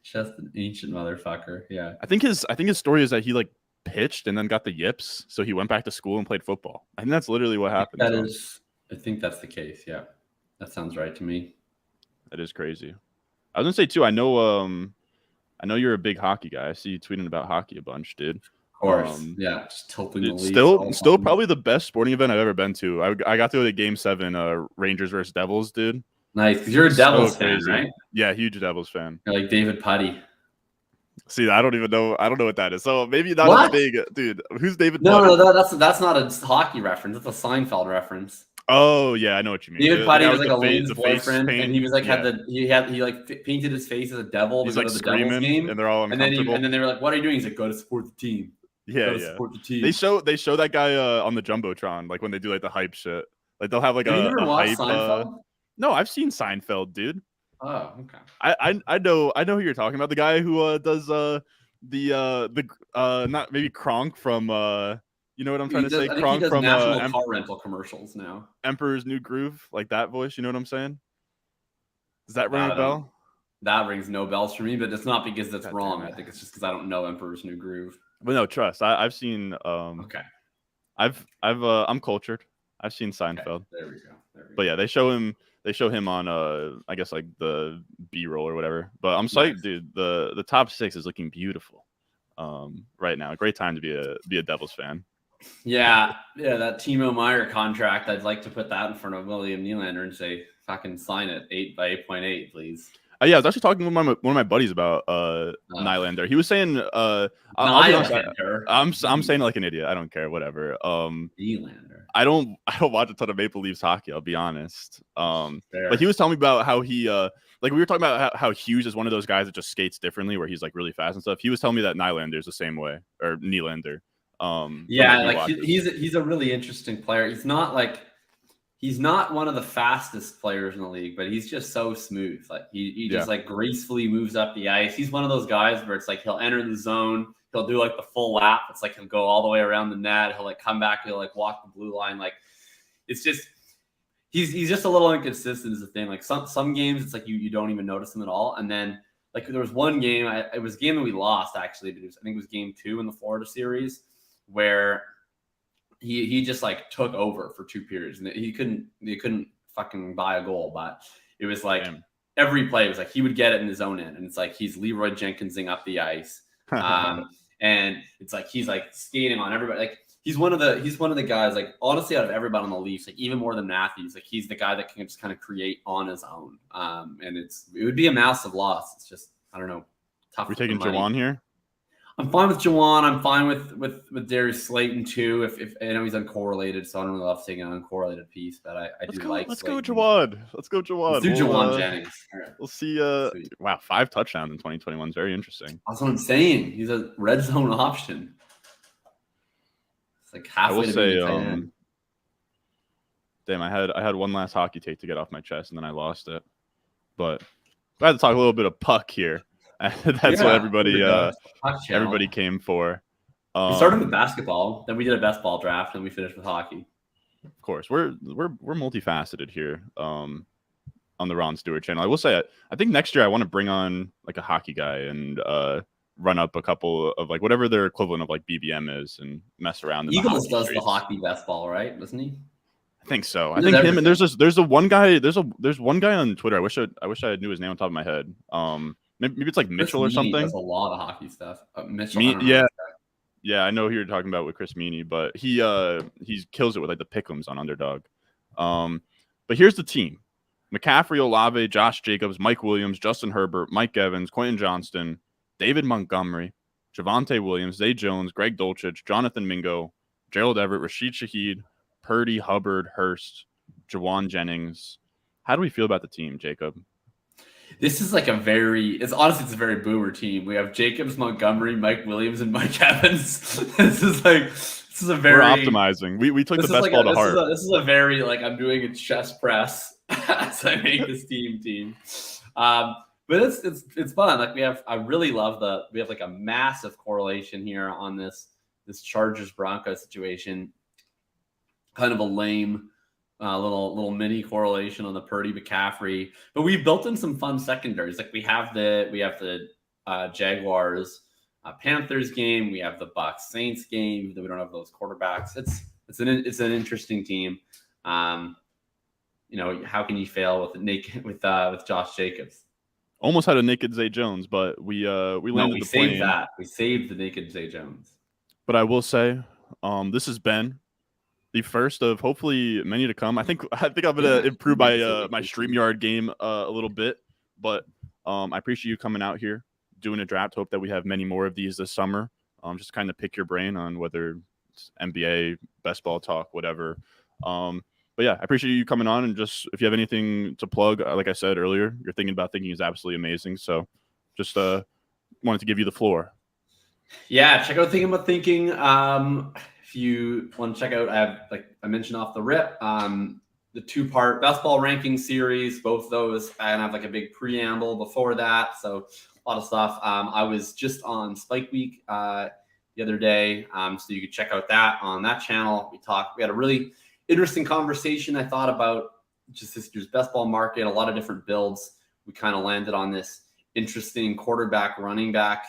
Just an ancient motherfucker. Yeah. I think his story is that he like pitched and then got the yips, so he went back to school and played football. I think that's literally what happened. I think that's the case. Yeah, that sounds right to me. That is crazy. I was gonna say too. I know you're a big hockey guy. I see you tweeting about hockey a bunch, dude. Of course. Yeah, just tilting the league. Still probably the best sporting event I've ever been to. I got to go to Game 7, Rangers versus Devils, dude. Nice, because you're a Devils fan, right? Yeah, huge Devils fan. You're like David Putty. See, I don't even know. I don't know what that is. So maybe not as big, dude. Who's David Putty? No, that's not a hockey reference. That's a Seinfeld reference. Oh yeah, I know what you mean. David Putty was like Elaine's boyfriend, and he was like he painted his face as a devil. He's to like go to the screaming, Devils game, and they're all uncomfortable. And then they were like, "What are you doing?" He's like, "Go to support the team." Yeah. Support the team. They show that guy on the jumbotron, like when they do like the hype shit. Like they'll have like Have you ever watched hype. Seinfeld? No, I've seen Seinfeld, dude. Oh, okay. I know who you're talking about. The guy who does not maybe Kronk from you know what I'm trying to say? Kronk from national car rental commercials now. Emperor's New Groove, like that voice. You know what I'm saying? Does that ring a bell? That rings no bells for me, but it's not because that's wrong. I think it's just because I don't know Emperor's New Groove. But no, trust. I've seen. Okay. I'm cultured. I've seen Seinfeld. Okay. There we go. But yeah, they show him on I guess like the B-roll or whatever. But I'm psyched, dude. The top 6 is looking beautiful right now. A great time to be a Devils fan. Yeah, that Timo Meyer contract, I'd like to put that in front of William Nylander and say, fucking sign it 8 by 8.8, please. Yeah, I was actually talking with one of my buddies about Nylander. He was saying I'm saying it like an idiot. I don't care, whatever. Nylander. I don't watch a ton of Maple Leafs hockey, I'll be honest. But he was telling me about how he like we were talking about how Hughes is one of those guys that just skates differently, where he's like really fast and stuff. He was telling me that Nylander is the same way, or Nylander. He's a really interesting player. He's not one of the fastest players in the league, but he's just so smooth. Like he just like gracefully moves up the ice. He's one of those guys where it's like he'll enter the zone, he'll do like the full lap. It's like he'll go all the way around the net. He'll like come back, he'll like walk the blue line. Like it's just he's just a little inconsistent is the thing. Like some games it's like you don't even notice him at all. And then like there was one game, it was a game that we lost actually, but I think it was game 2 in the Florida series where he just like took over for 2 periods and he couldn't fucking buy a goal, but it was like every play was like he would get it in his own end, and it's like he's Leroy Jenkinsing up the ice, and it's like he's like skating on everybody. Like he's one of the guys, like honestly out of everybody on the Leafs, like even more than Matthews, like he's the guy that can just kind of create on his own. And it would be a massive loss. It's just I don't know. Tough. We're taking Jawan here. I'm fine with Jawan. I'm fine with Darius Slayton too. If I know he's uncorrelated, so I don't really love taking an uncorrelated piece, but I like. Let's go Jawan. Let's do Jawan Jennings. All right. We'll see. Wow, 5 touchdowns in 2021 is very interesting. That's what I'm saying. He's a red zone option. It's like halfway. I will to say, damn, I had one last hockey take to get off my chest, and then I lost it. But I had to talk a little bit of puck here. That's what everybody came for. We started with basketball, then we did a best ball draft, and we finished with hockey. Of course, we're multifaceted here on the Ron Stewart channel. I will say, I think next year I want to bring on like a hockey guy and run up a couple of like whatever their equivalent of like BBM is and mess around. Eagles does the hockey best ball, right? Doesn't he? I think so. I think him and there's one guy on Twitter. I wish I knew his name on top of my head. Maybe it's like Mitchell or something. Does a lot of hockey stuff. Mitchell, yeah, I know who you're talking about with Chris Meany, but he kills it with like the pick'ems on Underdog. But here's the team: McCaffrey, Olave, Josh Jacobs, Mike Williams, Justin Herbert, Mike Evans, Quentin Johnston, David Montgomery, Javonte Williams, Zay Jones, Greg Dulcich, Jonathan Mingo, Gerald Everett, Rashid Shaheed, Purdy, Hubbard, Hurst, Jawan Jennings. How do we feel about the team, Jacob? This is like it's a very boomer team. We have Jacobs, Montgomery, Mike Williams, and Mike Evans. This is a very. We're optimizing. We took the best ball to heart. This is a very like I'm doing a chest press as I make this team. But it's fun. Like I really love we have like a massive correlation here on this Chargers Broncos situation. Kind of a lame. Little mini correlation on the Purdy McCaffrey, but we've built in some fun secondaries. Like we have the Jaguars Panthers game. We have the Bucks Saints game. Even though we don't have those quarterbacks, it's an interesting team. How can you fail with Josh Jacobs? Almost had a naked Zay Jones, but we landed the plane. Saved that. We saved the naked Zay Jones. But I will say, this has been the first of hopefully many to come. I think I'm gonna improve my my StreamYard game a little bit, but I appreciate you coming out here doing a draft. Hope that we have many more of these this summer. Just kind of pick your brain on whether it's NBA, best ball talk, whatever. But yeah, I appreciate you coming on, and just if you have anything to plug, like I said earlier, your thinking about thinking is absolutely amazing. So just wanted to give you the floor. Yeah, check out Thinking About Thinking. If you want to check out, I have, like I mentioned off the rip, the 2-part best ball ranking series, both those. And I have like a big preamble before that. So a lot of stuff. I was just on Spike Week the other day. So you could check out that on that channel. We had a really interesting conversation, I thought, about just this year's best ball market, a lot of different builds. We kind of landed on this interesting quarterback, running back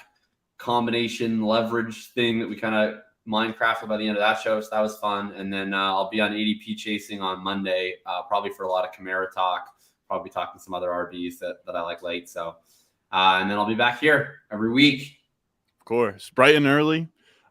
combination leverage thing that we kind of Minecrafted by the end of that show. So that was fun. And then I'll be on ADP chasing on Monday, probably for a lot of Kamara talk, probably talking some other RBs that I like late. So, and then I'll be back here every week. Of course, bright and early.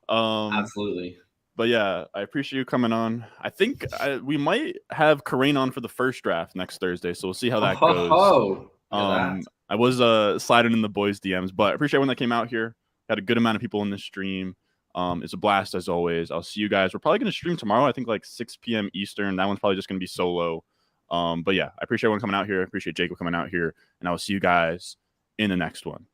Absolutely. But yeah, I appreciate you coming on. I think we might have Karain on for the first draft next Thursday, so we'll see how that goes. I was sliding in the boys' DMs, but I appreciate everyone that came out here. Had a good amount of people in this stream. It's a blast as always. I'll see you guys. We're probably going to stream tomorrow, I think like 6 p.m. Eastern. That one's probably just going to be solo. But yeah, I appreciate everyone coming out here. I appreciate Jakob coming out here, and I will see you guys in the next one.